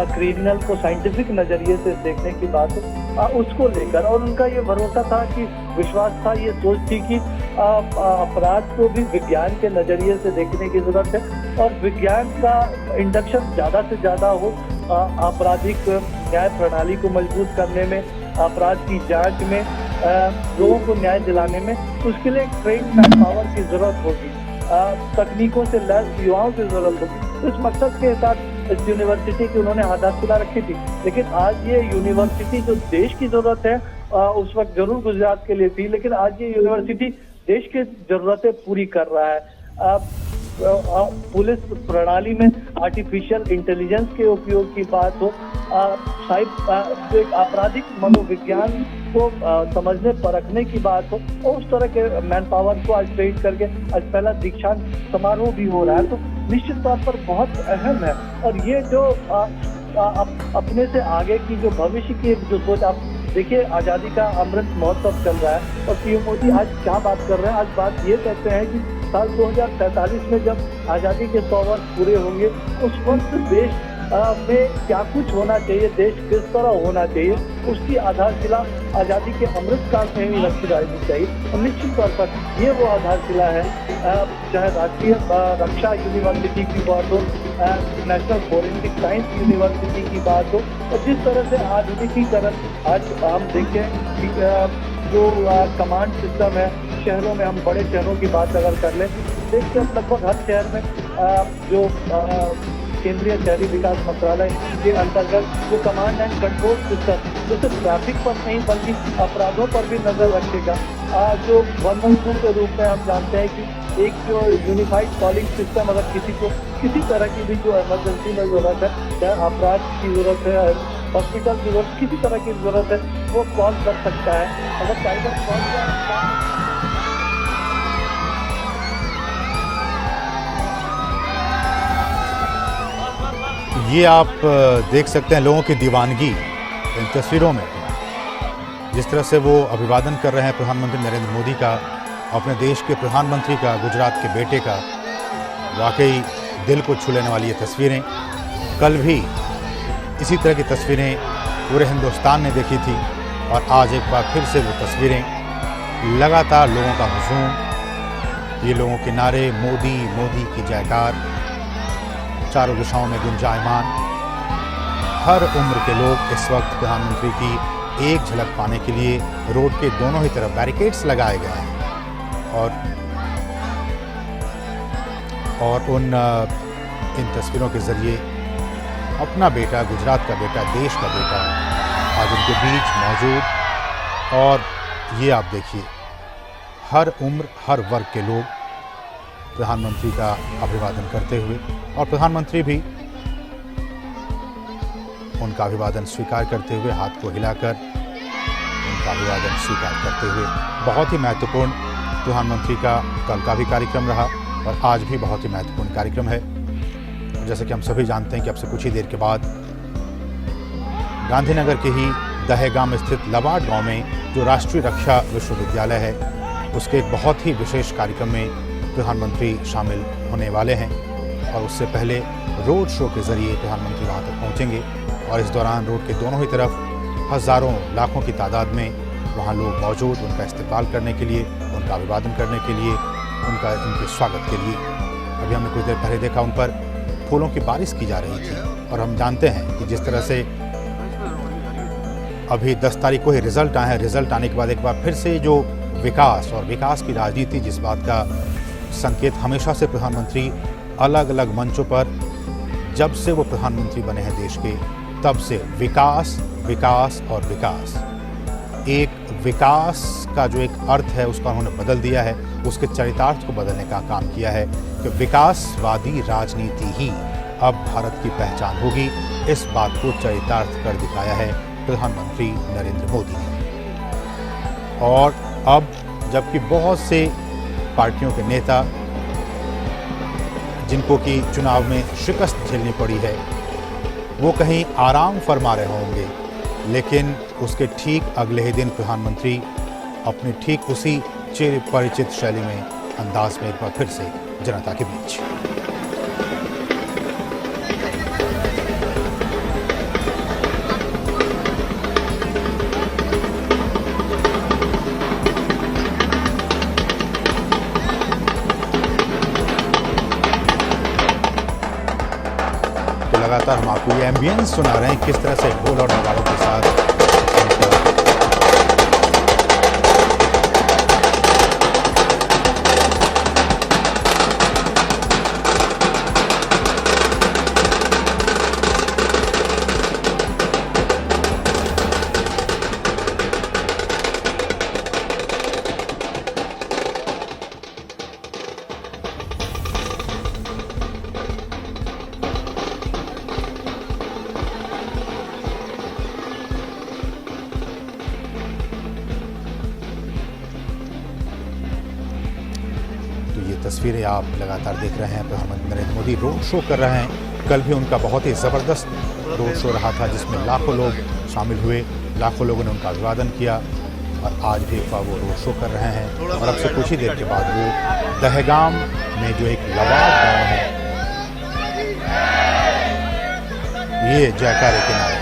क्रिमिनल को साइंटिफिक नजरिए से देखने की बात हो, उसको लेकर। और उनका ये भरोसा था, कि विश्वास था, ये सोच थी कि अपराध को भी विज्ञान के नजरिए से देखने की जरूरत है और विज्ञान का इंडक्शन ज्यादा से ज्यादा हो आपराधिक न्याय प्रणाली को मजबूत करने में, अपराध की जांच में, लोगों को न्याय दिलाने में। उसके लिए ट्रेन मैन पावर की जरूरत होगी, तकनीकों से लैस युवाओं की जरूरत होगी। इस मकसद के साथ इस यूनिवर्सिटी की उन्होंने आधारशिला रखी थी। लेकिन आज ये यूनिवर्सिटी जो देश की जरूरत है, उस वक्त जरूर गुजरात के लिए थी, लेकिन आज ये यूनिवर्सिटी देश की जरूरतें पूरी कर रहा है। पुलिस प्रणाली में आर्टिफिशियल इंटेलिजेंस के उपयोग की बात हो, जो एक आपराधिक मनोविज्ञान को समझने परखने की बात हो, और उस तरह के मैन पावर को आज ट्रेन करके आज पहला दीक्षांत समारोह भी हो रहा है, तो निश्चित तौर पर बहुत अहम है। और ये जो अपने से आगे की जो भविष्य की जो सोच, आप देखिए आज़ादी का अमृत महोत्सव चल रहा है और पीएम मोदी आज क्या बात कर रहे हैं। आज बात ये कहते हैं कि साल 2047 में जब आज़ादी के 100 वर्ष पूरे होंगे, उस वक्त देश में क्या कुछ होना चाहिए, देश किस तरह होना चाहिए, उसकी आधारशिला आज़ादी के अमृत काल में ही रखी जानी चाहिए। और निश्चित तौर पर ये वो आधारशिला है, चाहे राष्ट्रीय रक्षा यूनिवर्सिटी की बात हो, नेशनल फोरेंसिक साइंस यूनिवर्सिटी की बात हो, और जिस तरह से आधुनिकीकरण आज हम देखें कि जो कमांड सिस्टम है शहरों में, हम बड़े शहरों की बात अगर कर लें, देखते हैं लगभग हर शहर में जो केंद्रीय शहरी विकास मंत्रालय के अंतर्गत जो कमांड एंड कंट्रोल सिस्टम, जो सिर्फ ट्रैफिक पर नहीं बल्कि अपराधों पर भी नजर रखेगा। जो 112 के रूप में हम जानते हैं कि एक जो यूनिफाइड कॉलिंग सिस्टम, अगर किसी को किसी तरह की भी जो इमरजेंसी में जरूरत है, चाहे अपराध की जरूरत है, हॉस्पिटल की जरूरत, किसी तरह की जरूरत है, वो कॉल कर सकता है। अगर साइबर कॉल ये आप देख सकते हैं लोगों की दीवानगी इन तस्वीरों में, जिस तरह से वो अभिवादन कर रहे हैं प्रधानमंत्री नरेंद्र मोदी का, अपने देश के प्रधानमंत्री का, गुजरात के बेटे का। वाकई दिल को छू लेने वाली ये तस्वीरें, कल भी इसी तरह की तस्वीरें पूरे हिंदुस्तान ने देखी थी, और आज एक बार फिर से वो तस्वीरें, लगातार लोगों का हुजूम, ये लोगों के नारे, मोदी मोदी की जयकार चारों दिशाओं में गुंजायमान। हर उम्र के लोग इस वक्त प्रधानमंत्री की एक झलक पाने के लिए रोड के दोनों ही तरफ बैरिकेड्स लगाए गए हैं, और इन तस्वीरों के जरिए अपना बेटा, गुजरात का बेटा, देश का बेटा आज उनके बीच मौजूद। और ये आप देखिए, हर उम्र हर वर्ग के लोग प्रधानमंत्री का अभिवादन करते हुए, और प्रधानमंत्री भी उनका अभिवादन स्वीकार करते हुए, हाथ को हिलाकर उनका अभिवादन स्वीकार करते हुए। बहुत ही महत्वपूर्ण प्रधानमंत्री का कल का भी कार्यक्रम रहा, और आज भी बहुत ही महत्वपूर्ण कार्यक्रम है। जैसे कि हम सभी जानते हैं कि अब से कुछ ही देर के बाद गांधीनगर के ही दहेगाम स्थित लवाड गांव में जो राष्ट्रीय रक्षा विश्वविद्यालय है, उसके एक बहुत ही विशेष कार्यक्रम में प्रधानमंत्री शामिल होने वाले हैं। और उससे पहले रोड शो के जरिए प्रधानमंत्री वहां तक पहुंचेंगे, और इस दौरान रोड के दोनों ही तरफ हज़ारों लाखों की तादाद में वहां लोग मौजूद, उनका इस्तकबाल करने के लिए, उनका अभिवादन करने के लिए, उनके स्वागत के लिए। अभी हमने कुछ देर पहले देखा उन पर फूलों की बारिश की जा रही थी, और हम जानते हैं कि जिस तरह से अभी 10 तारीख को ही रिजल्ट आए हैं, रिजल्ट आने के बाद एक बार फिर से जो विकास और विकास की राजनीति, जिस बात का संकेत हमेशा से प्रधानमंत्री अलग अलग मंचों पर, जब से वो प्रधानमंत्री बने हैं देश के, तब से विकास विकास और विकास। एक विकास का जो एक अर्थ है उसका उन्होंने बदल दिया है, उसके चरितार्थ को बदलने का काम किया है कि विकासवादी राजनीति ही अब भारत की पहचान होगी। इस बात को चरितार्थ कर दिखाया है प्रधानमंत्री नरेंद्र मोदी ने। और अब जबकि बहुत से पार्टियों के नेता, जिनको कि चुनाव में शिकस्त झेलनी पड़ी है, वो कहीं आराम फरमा रहे होंगे, लेकिन उसके ठीक अगले ही दिन प्रधानमंत्री अपनी ठीक उसी चिर परिचित शैली में, अंदाज में एक बार फिर से जनता के बीच। लगातार हम आपको ये एम्बियंस सुना रहे हैं, किस तरह से ढोल और नगाड़ों के साथ तस्वीरें आप लगातार देख रहे हैं। प्रधानमंत्री नरेंद्र मोदी रोड शो कर रहे हैं। कल भी उनका बहुत ही ज़बरदस्त रोड शो रहा था जिसमें लाखों लोग शामिल हुए, लाखों लोगों ने उनका अभिवादन किया और आज भी एक बार वो रोड शो कर रहे हैं। और अब से कुछ ही देर के बाद वो दहगाम में जो एक लवाद गाँव है, ये जयकारे के नारे।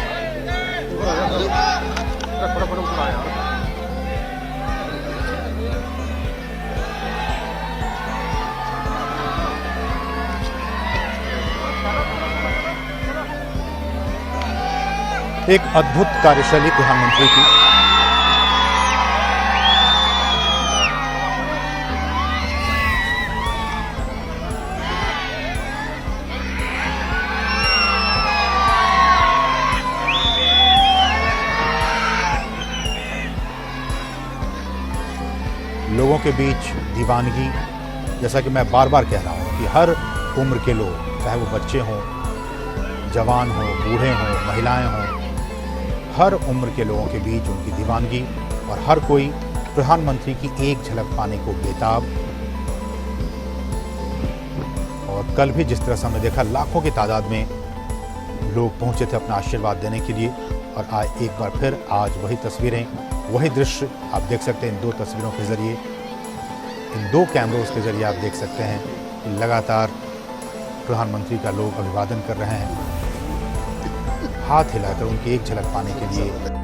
एक अद्भुत कार्यशैली प्रधानमंत्री की। लोगों के बीच दीवानगी, जैसा कि मैं बार बार कह रहा हूं कि हर उम्र के लोग, चाहे वो बच्चे हों, जवान हों, बूढ़े हों, महिलाएं हों, हर उम्र के लोगों के बीच उनकी दीवानगी और हर कोई प्रधानमंत्री की एक झलक पाने को बेताब। और कल भी जिस तरह से हमने देखा, लाखों की तादाद में लोग पहुंचे थे अपना आशीर्वाद देने के लिए। और आज एक बार फिर आज वही तस्वीरें, वही दृश्य आप देख सकते हैं इन दो तस्वीरों के जरिए, इन दो कैमरों के जरिए आप देख सकते हैं कि लगातार प्रधानमंत्री का लोग अभिवादन कर रहे हैं, हाथ हिलाकर उनकी एक झलक पाने के लिए।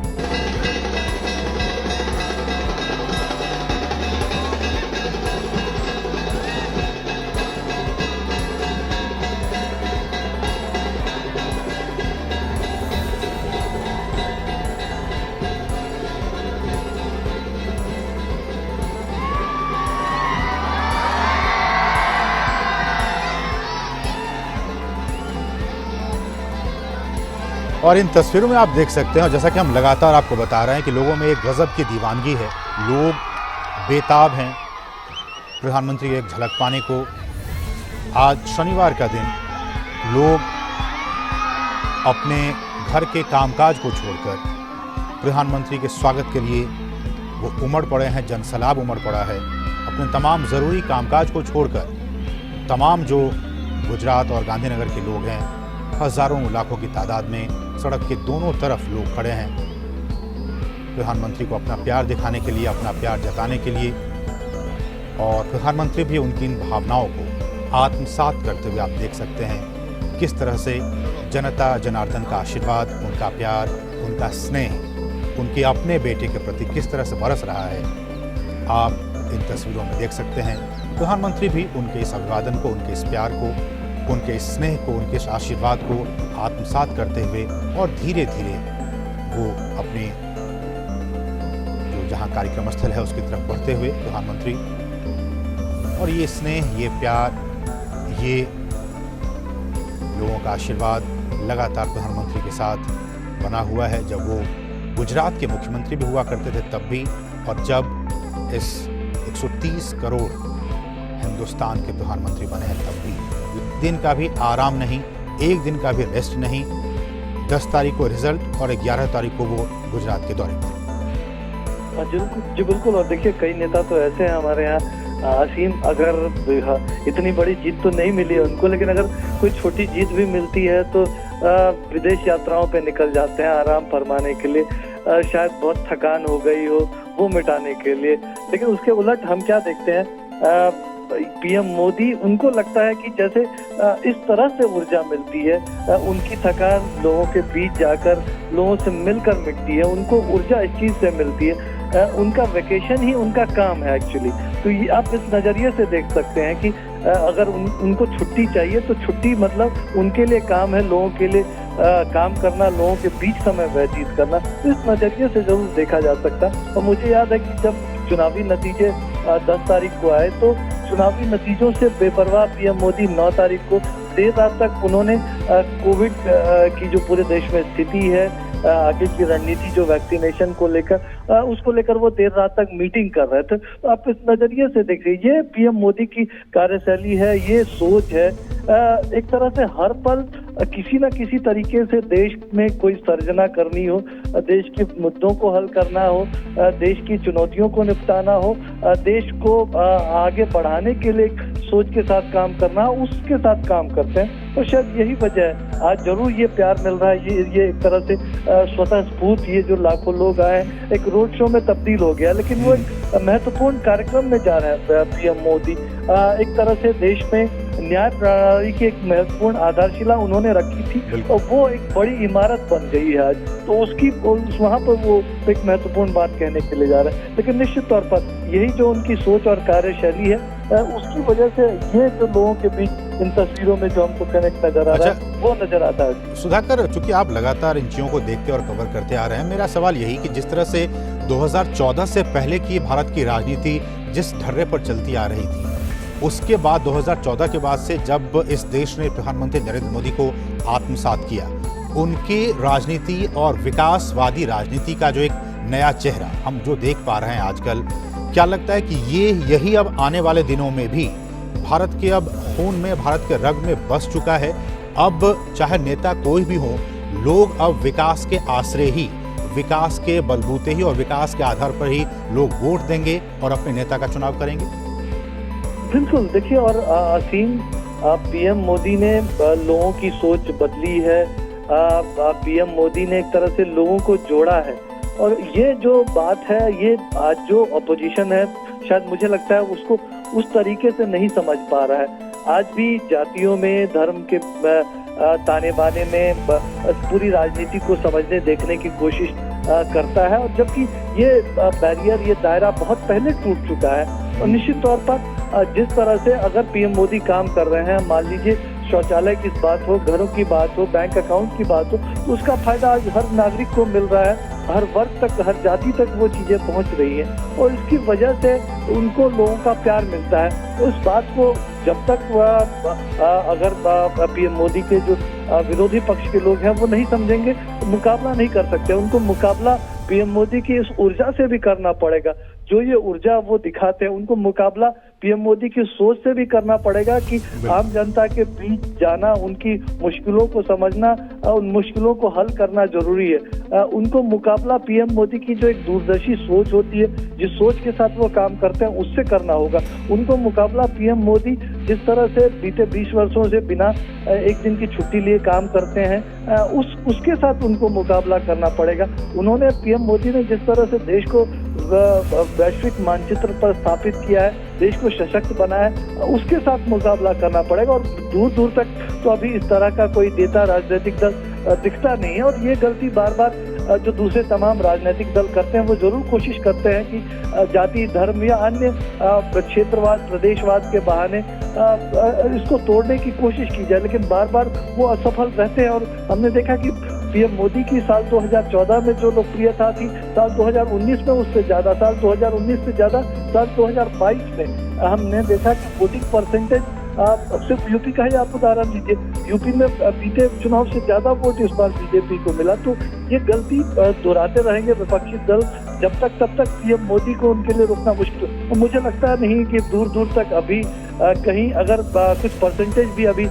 और इन तस्वीरों में आप देख सकते हैं, और जैसा कि हम लगातार आपको बता रहे हैं कि लोगों में एक गजब की दीवानगी है, लोग बेताब हैं प्रधानमंत्री की एक झलक पाने को। आज शनिवार का दिन लोग अपने घर के कामकाज को छोड़कर प्रधानमंत्री के स्वागत के लिए वो उमड़ पड़े हैं, जनसैलाब उमड़ पड़ा है। अपने तमाम ज़रूरी कामकाज को छोड़कर तमाम जो गुजरात और गांधीनगर के लोग हैं, हज़ारों लाखों की तादाद में सड़क के दोनों तरफ लोग खड़े हैं प्रधानमंत्री को अपना प्यार दिखाने के लिए, अपना प्यार जताने के लिए। और प्रधानमंत्री भी उनकी इन भावनाओं को आत्मसात करते हुए आप देख सकते हैं किस तरह से जनता जनार्दन का आशीर्वाद, उनका प्यार, उनका स्नेह उनके अपने बेटे के प्रति किस तरह से बरस रहा है, आप इन तस्वीरों में देख सकते हैं। प्रधानमंत्री भी उनके इस अभिवादन को, उनके इस प्यार को, उनके इस स्नेह को, उनके इस आशीर्वाद को आत्मसात करते हुए और धीरे धीरे वो अपने जो जहाँ कार्यक्रम स्थल है उसकी तरफ बढ़ते हुए प्रधानमंत्री। और ये स्नेह, ये प्यार, ये लोगों का आशीर्वाद लगातार प्रधानमंत्री के साथ बना हुआ है। जब वो गुजरात के मुख्यमंत्री भी हुआ करते थे तब भी, और जब इस 130 करोड़ हिंदुस्तान के प्रधानमंत्री बने हैं तब भी। दिन का भी आराम नहीं, एक दिन का भी रेस्ट नहीं। 10 तारीख को रिजल्ट और 11 तारीख को वो गुजरात के दौरे पर। जी बिल्कुल। और देखिए, कई नेता तो ऐसे हैं हमारे यहाँ, असीम, अगर इतनी बड़ी जीत तो नहीं मिली है उनको, लेकिन अगर कोई छोटी जीत भी मिलती है तो विदेश यात्राओं पे निकल जाते हैं आराम फरमाने के लिए, शायद बहुत थकान हो गई हो वो मिटाने के लिए। लेकिन उसके उलट हम क्या देखते हैं, पीएम मोदी, उनको लगता है कि जैसे इस तरह से ऊर्जा मिलती है, उनकी थकान लोगों के बीच जाकर लोगों से मिलकर मिटती है, उनको ऊर्जा इस चीज से मिलती है। उनका वेकेशन ही उनका काम है एक्चुअली। तो ये आप इस नजरिए से देख सकते हैं कि अगर उनको छुट्टी चाहिए तो छुट्टी मतलब उनके लिए काम है, लोगों के लिए काम करना, लोगों के बीच समय व्यतीत करना। तो इस नजरिए से जरूर देखा जा सकता। और मुझे याद है कि जब चुनावी नतीजे 10 तारीख को आए तो चुनावी नतीजों से बेपरवाह पीएम मोदी 9 तारीख को देर रात तक उन्होंने कोविड की जो पूरे देश में स्थिति है, आगे की रणनीति जो वैक्सीनेशन को लेकर, उसको लेकर वो देर रात तक मीटिंग कर रहे थे। तो आप इस नजरिए से देखिए, ये पीएम मोदी की कार्यशैली है, ये सोच है। एक तरह से हर पल किसी न किसी तरीके से देश में कोई सर्जना करनी हो, देश के मुद्दों को हल करना हो, देश की चुनौतियों को निपटाना हो, देश को आगे बढ़ाने के लिए सोच के साथ काम करना, उसके साथ काम करते हैं। और शायद यही वजह है आज जरूर ये प्यार मिल रहा है। ये एक तरह से स्वतः स्फूर्त ये जो लाखों लोग आए एक रोड शो में तब्दील हो गया, लेकिन वो एक महत्वपूर्ण कार्यक्रम में जा रहे हैं पीएम मोदी। एक तरह से देश में न्याय प्रणाली की एक महत्वपूर्ण आधारशिला उन्होंने रखी थी और वो एक बड़ी इमारत बन गई है आज, तो उसकी वहाँ पर वो एक महत्वपूर्ण बात कहने के लिए जा रहे हैं। लेकिन निश्चित तौर पर यही जो उनकी सोच और कार्यशैली है उसकी वजह से ये जो लोगों के बीच इन तस्वीरों में जो हमको कनेक्ट नजर आ रहा है वो नजर आता है। सुधाकर, चूंकि आप लगातार इन चीजों को देखते और कवर करते आ रहे हैं, मेरा सवाल यही कि जिस तरह से 2014 से पहले की भारत की राजनीति जिस ढर्रे पर चलती आ रही थी, उसके बाद 2014 के बाद से जब इस देश ने प्रधानमंत्री नरेंद्र मोदी को आत्मसात किया, उनकी राजनीति और विकासवादी राजनीति का जो एक नया चेहरा हम जो देख पा रहे हैं आजकल, क्या लगता है कि यही अब आने वाले दिनों में भी भारत के अब खून में, भारत के रग में बस चुका है? अब चाहे नेता कोई भी हो, लोग अब विकास के आश्रय ही, विकास के बलबूते ही और विकास के आधार पर ही लोग वोट देंगे और अपने नेता का चुनाव करेंगे। बिल्कुल, देखिए, और असीम पीएम मोदी ने लोगों की सोच बदली है। पीएम मोदी ने एक तरह से लोगों को जोड़ा है और ये जो बात है, ये आज जो अपोजिशन है शायद मुझे लगता है उसको उस तरीके से नहीं समझ पा रहा है। आज भी जातियों में, धर्म के ताने बाने में पूरी राजनीति को समझने देखने की कोशिश करता है, और जबकि ये बैरियर, ये दायरा बहुत पहले टूट चुका है। और निश्चित तौर पर जिस तरह से अगर पीएम मोदी काम कर रहे हैं, मान लीजिए शौचालय की बात हो, घरों की बात हो, बैंक अकाउंट की बात हो, तो उसका फायदा आज हर नागरिक को मिल रहा है, हर वर्ग तक, हर जाति तक वो चीजें पहुंच रही हैं और इसकी वजह से उनको लोगों का प्यार मिलता है। तो उस बात को जब तक अगर पीएम मोदी के जो विरोधी पक्ष के लोग हैं वो नहीं समझेंगे, तो मुकाबला नहीं कर सकते। उनको मुकाबला पीएम मोदी की इस ऊर्जा से भी करना पड़ेगा, जो ये ऊर्जा वो दिखाते हैं। उनको मुकाबला पीएम मोदी की सोच से भी करना पड़ेगा कि आम जनता के बीच जाना, उनकी मुश्किलों को समझना, उन मुश्किलों को हल करना जरूरी है। उनको मुकाबला पीएम मोदी की जो एक दूरदर्शी सोच होती है, जिस सोच के साथ वो काम करते हैं, उससे करना होगा। उनको मुकाबला पीएम मोदी जिस तरह से बीते 20 वर्षों से बिना एक दिन की छुट्टी लिए काम करते हैं, उसके साथ उनको मुकाबला करना पड़ेगा। उन्होंने, पीएम मोदी ने जिस तरह से देश को वैश्विक मानचित्र पर स्थापित किया है, देश को सशक्त बनाया है, उसके साथ मुकाबला करना पड़ेगा। और दूर दूर तक तो अभी इस तरह का कोई नेता, राजनीतिक दल दिखता नहीं है। और ये गलती बार बार जो दूसरे तमाम राजनीतिक दल करते हैं, वो जरूर कोशिश करते हैं कि जाति, धर्म या अन्य क्षेत्रवाद, प्रदेशवाद के बहाने इसको तोड़ने की कोशिश की जाए, लेकिन बार बार वो असफल रहते हैं। और हमने देखा कि पीएम मोदी की साल 2014 में जो लोकप्रियता थी, साल 2019 में उससे ज्यादा, साल 2019 से ज्यादा साल 2022 में हमने देखा कि वोटिंग परसेंटेज, सिर्फ यूपी का ही आप उदाहरण लीजिए, यूपी में बीते चुनाव से ज्यादा वोट इस बार बीजेपी को मिला। तो ये गलती दोहराते रहेंगे विपक्षी दल जब तक, तब तक पीएम मोदी को उनके लिए रोकना मुश्किल। तो मुझे लगता नहीं कि दूर दूर तक अभी कहीं अगर कुछ परसेंटेज भी अभी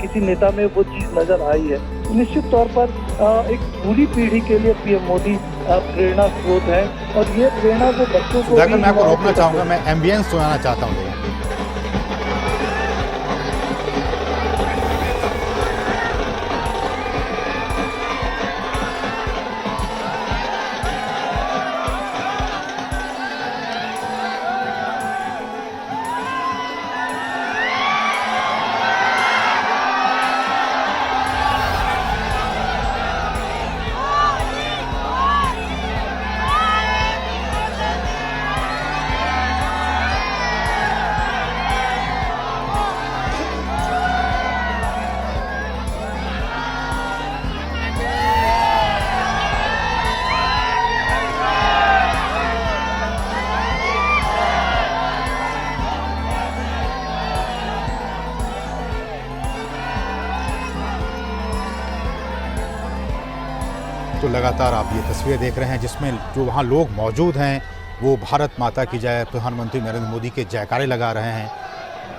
किसी नेता में वो चीज नजर आई है। तो निश्चित तौर पर एक पूरी पीढ़ी के लिए पीएम मोदी प्रेरणा स्रोत है, और ये प्रेरणा वो बच्चों को। मैं आपको रोकना चाहूंगा, मैं एम्बियंस सुनाना चाहता हूँ। तो लगातार आप ये तस्वीरें देख रहे हैं जिसमें जो वहाँ लोग मौजूद हैं वो भारत माता की जय, प्रधानमंत्री नरेंद्र मोदी के जयकारे लगा रहे हैं,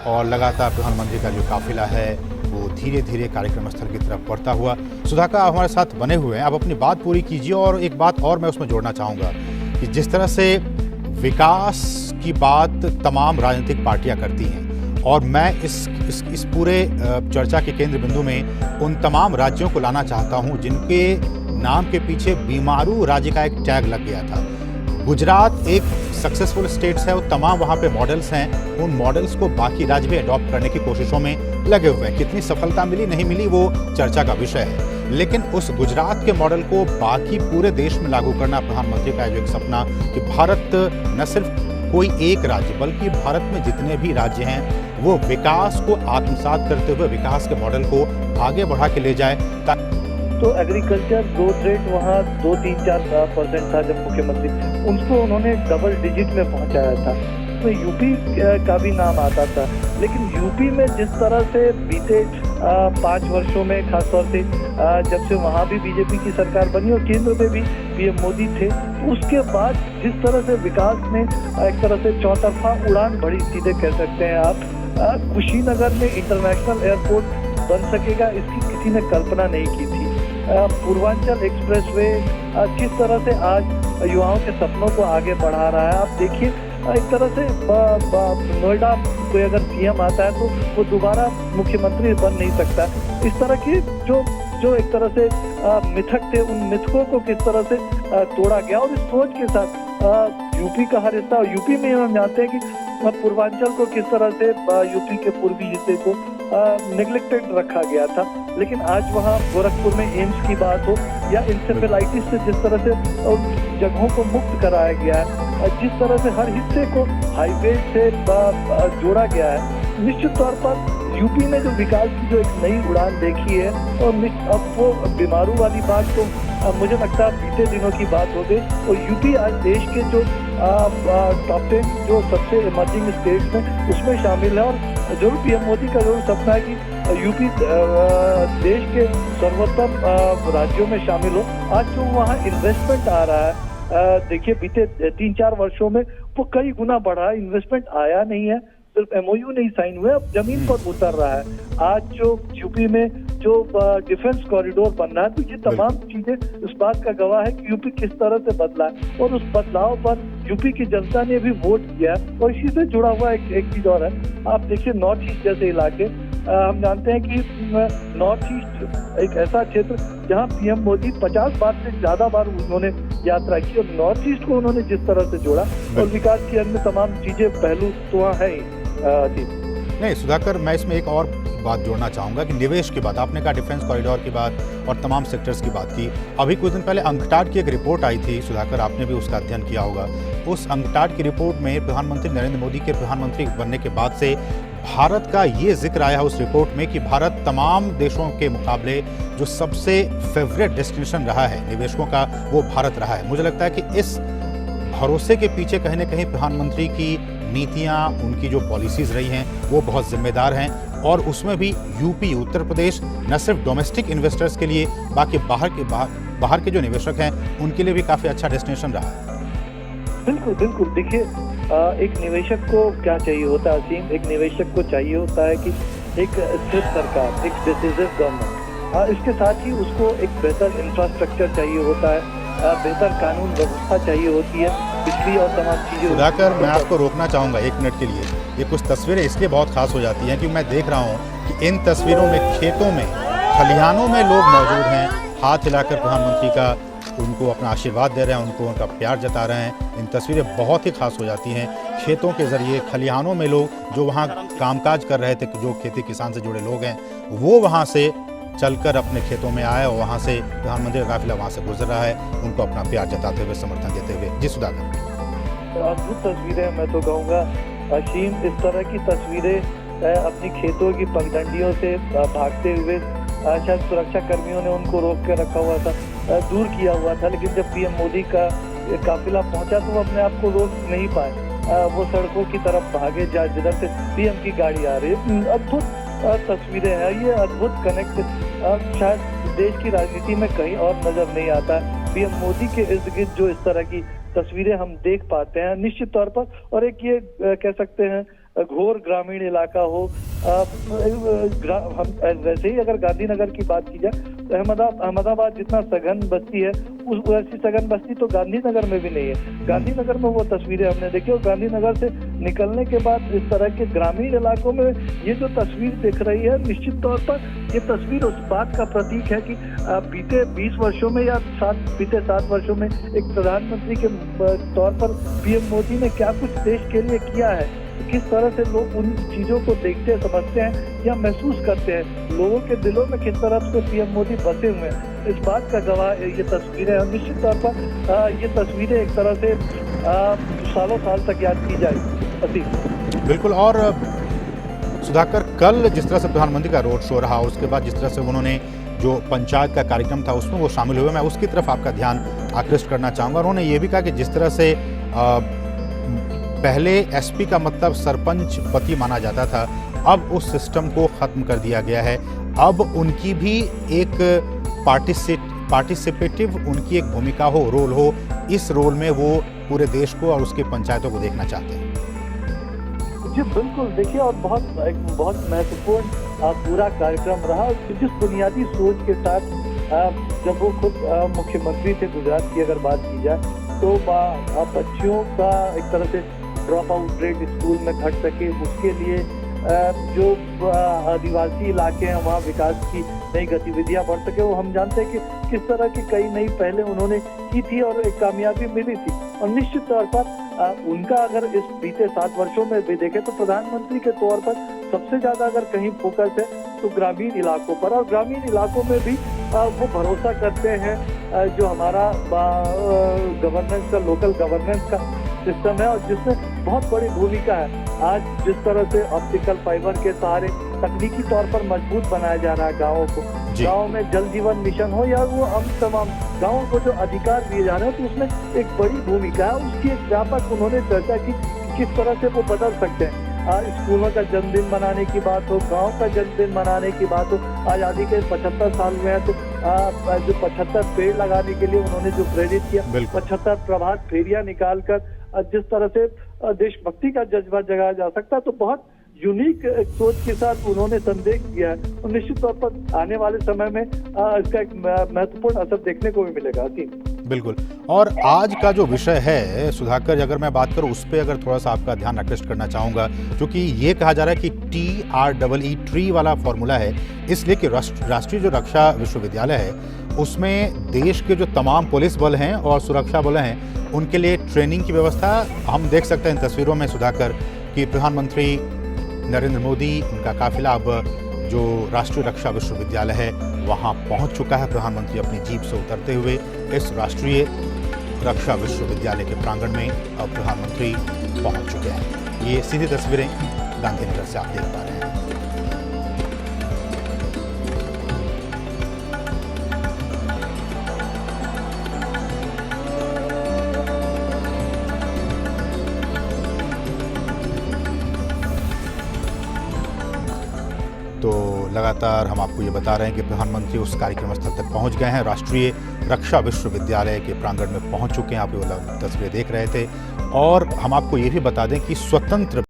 और लगातार प्रधानमंत्री का जो काफिला है वो धीरे धीरे कार्यक्रम स्थल की तरफ बढ़ता हुआ। सुधाकर, आप हमारे साथ बने हुए हैं, आप अपनी बात पूरी कीजिए। और एक बात और मैं उसमें जोड़ना चाहूँगा कि जिस तरह से विकास की बात तमाम राजनीतिक पार्टियाँ करती हैं और मैं इस पूरे चर्चा के केंद्र बिंदु में उन तमाम राज्यों को लाना चाहता हूं जिनके नाम के पीछे बीमारू राज्य का एक टैग लग गया था। गुजरात एक सक्सेसफुल स्टेट्स है, वो तमाम वहाँ पे मॉडल्स हैं, उन मॉडल्स को बाकी राज्य भी अडॉप्ट करने की कोशिशों में लगे हुए हैं। कितनी सफलता मिली नहीं मिली वो चर्चा का विषय है, लेकिन उस गुजरात के मॉडल को बाकी पूरे देश में लागू करना प्रधानमंत्री का जो एक सपना कि भारत न सिर्फ कोई एक राज्य बल्कि भारत में जितने भी राज्य हैं वो विकास को आत्मसात करते हुए विकास के मॉडल को आगे बढ़ा के ले जाए। तो एग्रीकल्चर ग्रोथ रेट वहाँ 2-3-4% था जब मुख्यमंत्री, उनको उन्होंने डबल डिजिट में पहुंचाया था। तो यूपी का भी नाम आता था, लेकिन यूपी में जिस तरह से बीते 5 वर्षों में, खासतौर से जब से वहाँ भी बीजेपी की सरकार बनी और केंद्र में भी पीएम मोदी थे, उसके बाद जिस तरह से विकास में एक तरह से चौतरफा उड़ान भरी, सीधे कह सकते हैं आप। कुशीनगर में इंटरनेशनल एयरपोर्ट बन सकेगा, इसकी किसी ने कल्पना नहीं की थी। पूर्वांचल एक्सप्रेसवे किस तरह से आज युवाओं के सपनों को आगे बढ़ा रहा है। आप देखिए, एक तरह से नोएडा कोई अगर सीएम आता है तो वो दोबारा मुख्यमंत्री बन नहीं सकता। इस तरह की जो एक तरह से मिथक थे, उन मिथकों को किस तरह से तोड़ा गया, और इस सोच के साथ यूपी का हर हिस्सा, यूपी में हम जानते हैं कि पूर्वांचल को किस तरह से यूपी के पूर्वी हिस्से को नेग्लेक्टेड रखा गया था। लेकिन आज वहाँ गोरखपुर में एम्स की बात हो या इंसेफेलाइटिस से जिस तरह से जगहों को मुक्त कराया गया है, जिस तरह से हर हिस्से को हाईवे से जोड़ा गया है, निश्चित तौर पर यूपी में जो विकास की जो एक नई उड़ान देखी है, और अब वो बीमारू वाली बात तो मुझे लगता है बीते दिनों की बात हो गई। और यूपी आज देश के जो टॉप 10 जो सबसे इमर्जिंग स्टेट्स में उसमें शामिल है, और जरूर पीएम मोदी का जरूर सपना है कि यूपी देश के सर्वोत्तम राज्यों में शामिल हो। आज जो वहाँ इन्वेस्टमेंट आ रहा है, देखिए बीते 3-4 वर्षों में वो कई गुना बढ़ा है। इन्वेस्टमेंट आया नहीं है, सिर्फ एमओयू नहीं साइन हुए, अब जमीन पर उतर रहा है। आज जो यूपी में जो डिफेंस कॉरिडोर बन रहा है, तो ये तमाम चीजें इस बात का गवाह है कि यूपी किस तरह से बदला है, और उस बदलाव पर यूपी की जनता ने भी वोट किया। और इसी से जुड़ा हुआ एक चीज और है, आप देखिए नॉर्थ ईस्ट जैसे इलाके, हम जानते हैं कि नॉर्थ ईस्ट एक ऐसा क्षेत्र जहां पीएम मोदी 50 बार से ज्यादा बार उन्होंने यात्रा की, और नॉर्थ ईस्ट को उन्होंने जिस तरह से जोड़ा, और विकास की अन्य तमाम चीजें पहलू तो वहाँ है ही। नहीं सुधाकर, मैं इसमें एक और बात जोड़ना चाहूँगा कि निवेश की बात, आपने कहा डिफेंस कॉरिडोर की बात और तमाम सेक्टर्स की बात की। अभी कुछ दिन पहले अंकटाड की एक रिपोर्ट आई थी सुधाकर, आपने भी उसका अध्ययन किया होगा। उस अंकटाड की रिपोर्ट में प्रधानमंत्री नरेंद्र मोदी के प्रधानमंत्री बनने के बाद से भारत का ये जिक्र आया है उस रिपोर्ट में कि भारत तमाम देशों के मुकाबले जो सबसे फेवरेट डेस्टिनेशन रहा है निवेशकों का, वो भारत रहा है। मुझे लगता है कि इस भरोसे के पीछे कहीं न कहीं प्रधानमंत्री की नीतियां, उनकी जो पॉलिसीज रही हैं वो बहुत जिम्मेदार हैं, और उसमें भी यूपी, उत्तर प्रदेश न सिर्फ डोमेस्टिक इन्वेस्टर्स के लिए बाकी बाहर के जो निवेशक हैं उनके लिए भी काफ़ी अच्छा डेस्टिनेशन रहा है। बिल्कुल। देखिए, एक निवेशक को क्या चाहिए होता है असीम, एक निवेशक को चाहिए होता है कि एक स्थिर सरकार, एक डिसिसिव गवर्नमेंट, इसके साथ ही उसको एक बेहतर इंफ्रास्ट्रक्चर चाहिए होता है, बेहतर कानून व्यवस्था चाहिए होती है, बिजली और तमाम चीजें। सुधाकर, मैं आपको रोकना चाहूँगा 1 मिनट के लिए। ये कुछ तस्वीरें इसलिए बहुत खास हो जाती हैं कि मैं देख रहा हूँ कि इन तस्वीरों में खेतों में, खलिहानों में लोग मौजूद हैं, हाथ हिलाकर प्रधानमंत्री का उनको अपना आशीर्वाद दे रहे हैं, उनको उनका प्यार जता रहे हैं। इन तस्वीरें बहुत ही खास हो जाती हैं। खेतों के जरिए, खलिहानों में लोग जो वहाँ कामकाज कर रहे थे, जो खेती किसान से जुड़े लोग हैं, वो वहाँ से चलकर अपने खेतों में आए, और वहाँ से प्रधानमंत्री का काफिला वहाँ से गुजर रहा है, उनको अपना प्यार जताते हुए, समर्थन देते हुए। जी सुधाकर, अद्भुत तस्वीरें मैं तो कहूँगा असीम। इस तरह की तस्वीरें अपनी खेतों की पगडंडियों से भागते हुए, शायद सुरक्षा कर्मियों ने उनको रोक के रखा हुआ था, दूर किया हुआ था, लेकिन जब पीएम मोदी का काफिला पहुंचा तो वो अपने आप को रोक नहीं पाए, वो सड़कों की तरफ भागे जिधर से पीएम की गाड़ी आ रही है। अद्भुत तस्वीरें हैं, ये अद्भुत कनेक्ट शायद देश की राजनीति में कहीं और नजर नहीं आता है। पीएम मोदी के इर्द गिर्द जो इस तरह की तस्वीरें हम देख पाते हैं निश्चित तौर पर, और एक ये कह सकते हैं घोर ग्रामीण इलाका हो, हम वैसे ही अगर गांधीनगर की बात की जाए तो अहमदाबाद जितना सघन बस्ती है, उस वैसी सघन बस्ती तो गांधीनगर में भी नहीं है। गांधीनगर में वो तस्वीरें हमने देखी, और गांधीनगर से निकलने के बाद इस तरह के ग्रामीण इलाकों में ये जो तस्वीर दिख रही है, निश्चित तौर पर ये तस्वीर उस बात का प्रतीक है कि बीते 20 वर्षों में या बीते 7 वर्षों में एक प्रधानमंत्री के तौर पर पीएम मोदी ने क्या कुछ देश के लिए किया है, किस तरह से लोग उन चीजों को देखते समझते हैं या महसूस करते हैं, लोगों के दिलों में किस तरह से पीएम मोदी बसे हुए हैं, इस बात का गवाह ये तस्वीरें हैं। निश्चित तौर पर ये तस्वीरें एक तरह से सालों साल तक याद की जाएगी। बिल्कुल। और सुधाकर, कल जिस तरह से प्रधानमंत्री का रोड शो रहा, उसके बाद जिस तरह से उन्होंने जो पंचायत का कार्यक्रम था उसमें वो शामिल हुए, मैं उसकी तरफ आपका ध्यान आकृष्ट करना चाहूँगा। उन्होंने ये भी कहा कि जिस तरह से पहले एसपी का मतलब सरपंच पति माना जाता था, अब उस सिस्टम को ख़त्म कर दिया गया है। अब उनकी भी एक पार्टिसिपेटिव उनकी एक भूमिका हो, रोल हो, इस रोल में वो पूरे देश को और उसके पंचायतों को देखना चाहते हैं। जी बिल्कुल, देखिए, और बहुत महत्वपूर्ण पूरा कार्यक्रम रहा। जिस बुनियादी सोच के साथ जब वो खुद मुख्यमंत्री थे गुजरात की अगर बात की जाए, तो बच्चियों का एक तरह से ड्रॉप आउट रेट स्कूल में घट सके, उसके लिए जो आदिवासी इलाके हैं वहाँ विकास की नई गतिविधियां बढ़ सके, वो हम जानते हैं कि किस तरह की कई नई पहले उन्होंने की थी और एक कामयाबी मिली थी। और निश्चित तौर पर उनका अगर इस बीते 7 वर्षों में भी देखें तो प्रधानमंत्री के तौर पर सबसे ज्यादा अगर कहीं फोकस है तो ग्रामीण इलाकों पर, और ग्रामीण इलाकों में भी वो भरोसा करते हैं जो हमारा गवर्नेंस का, लोकल गवर्नेंस का सिस्टम है और जिसमें बहुत बड़ी भूमिका है। आज जिस तरह से ऑप्टिकल फाइबर के सहारे तकनीकी तौर पर मजबूत बनाया जा रहा है गाँवों को, गाँव में जल जीवन मिशन हो या वो हम तमाम गाँवों को जो अधिकार दिए जा रहे हैं, तो उसमें एक बड़ी भूमिका है। उसकी एक व्यापक उन्होंने चर्चा की किस तरह से वो बदल सकते हैं। स्कूलों का जन्मदिन मनाने की बात हो, गांव का जन्मदिन मनाने की बात हो, आज़ादी के 75 साल हुए हैं, तो जो 75 पेड़ लगाने के लिए उन्होंने जो प्रेरित किया, 75 प्रभात फेरियां निकालकर जिस तरह से देशभक्ति का जज्बा जगाया जा सकता है, तो बहुत यूनिक सोच के साथ उन्होंने संदेश दिया है। और निश्चित तौर पर आने वाले समय में इसका एक महत्वपूर्ण असर देखने को भी मिलेगा। बिल्कुल। और आज का जो विषय है सुधाकर, अगर मैं बात करूं उस पर अगर थोड़ा सा आपका ध्यान आकृष्ट करना चाहूँगा, क्योंकि ये कहा जा रहा है कि TREE ट्री वाला फॉर्मूला है, इसलिए कि राष्ट्रीय जो रक्षा विश्वविद्यालय है उसमें देश के जो तमाम पुलिस बल हैं और सुरक्षा बल हैं उनके लिए ट्रेनिंग की व्यवस्था हम देख सकते हैं इन तस्वीरों में सुधाकर, कि प्रधानमंत्री नरेंद्र मोदी, उनका काफिला अब जो राष्ट्रीय रक्षा विश्वविद्यालय है वहां पहुंच चुका है। प्रधानमंत्री अपनी जीप से उतरते हुए इस राष्ट्रीय रक्षा विश्वविद्यालय के प्रांगण में अब प्रधानमंत्री पहुंच चुके हैं। ये सीधी तस्वीरें गांधीनगर से आप देख पा रहे हैं। तो लगातार हम आपको ये बता रहे हैं कि प्रधानमंत्री उस कार्यक्रम स्थल तक पहुंच गए हैं, राष्ट्रीय रक्षा विश्वविद्यालय के प्रांगण में पहुंच चुके हैं। आप ये तस्वीरें देख रहे थे। और हम आपको ये भी बता दें कि स्वतंत्र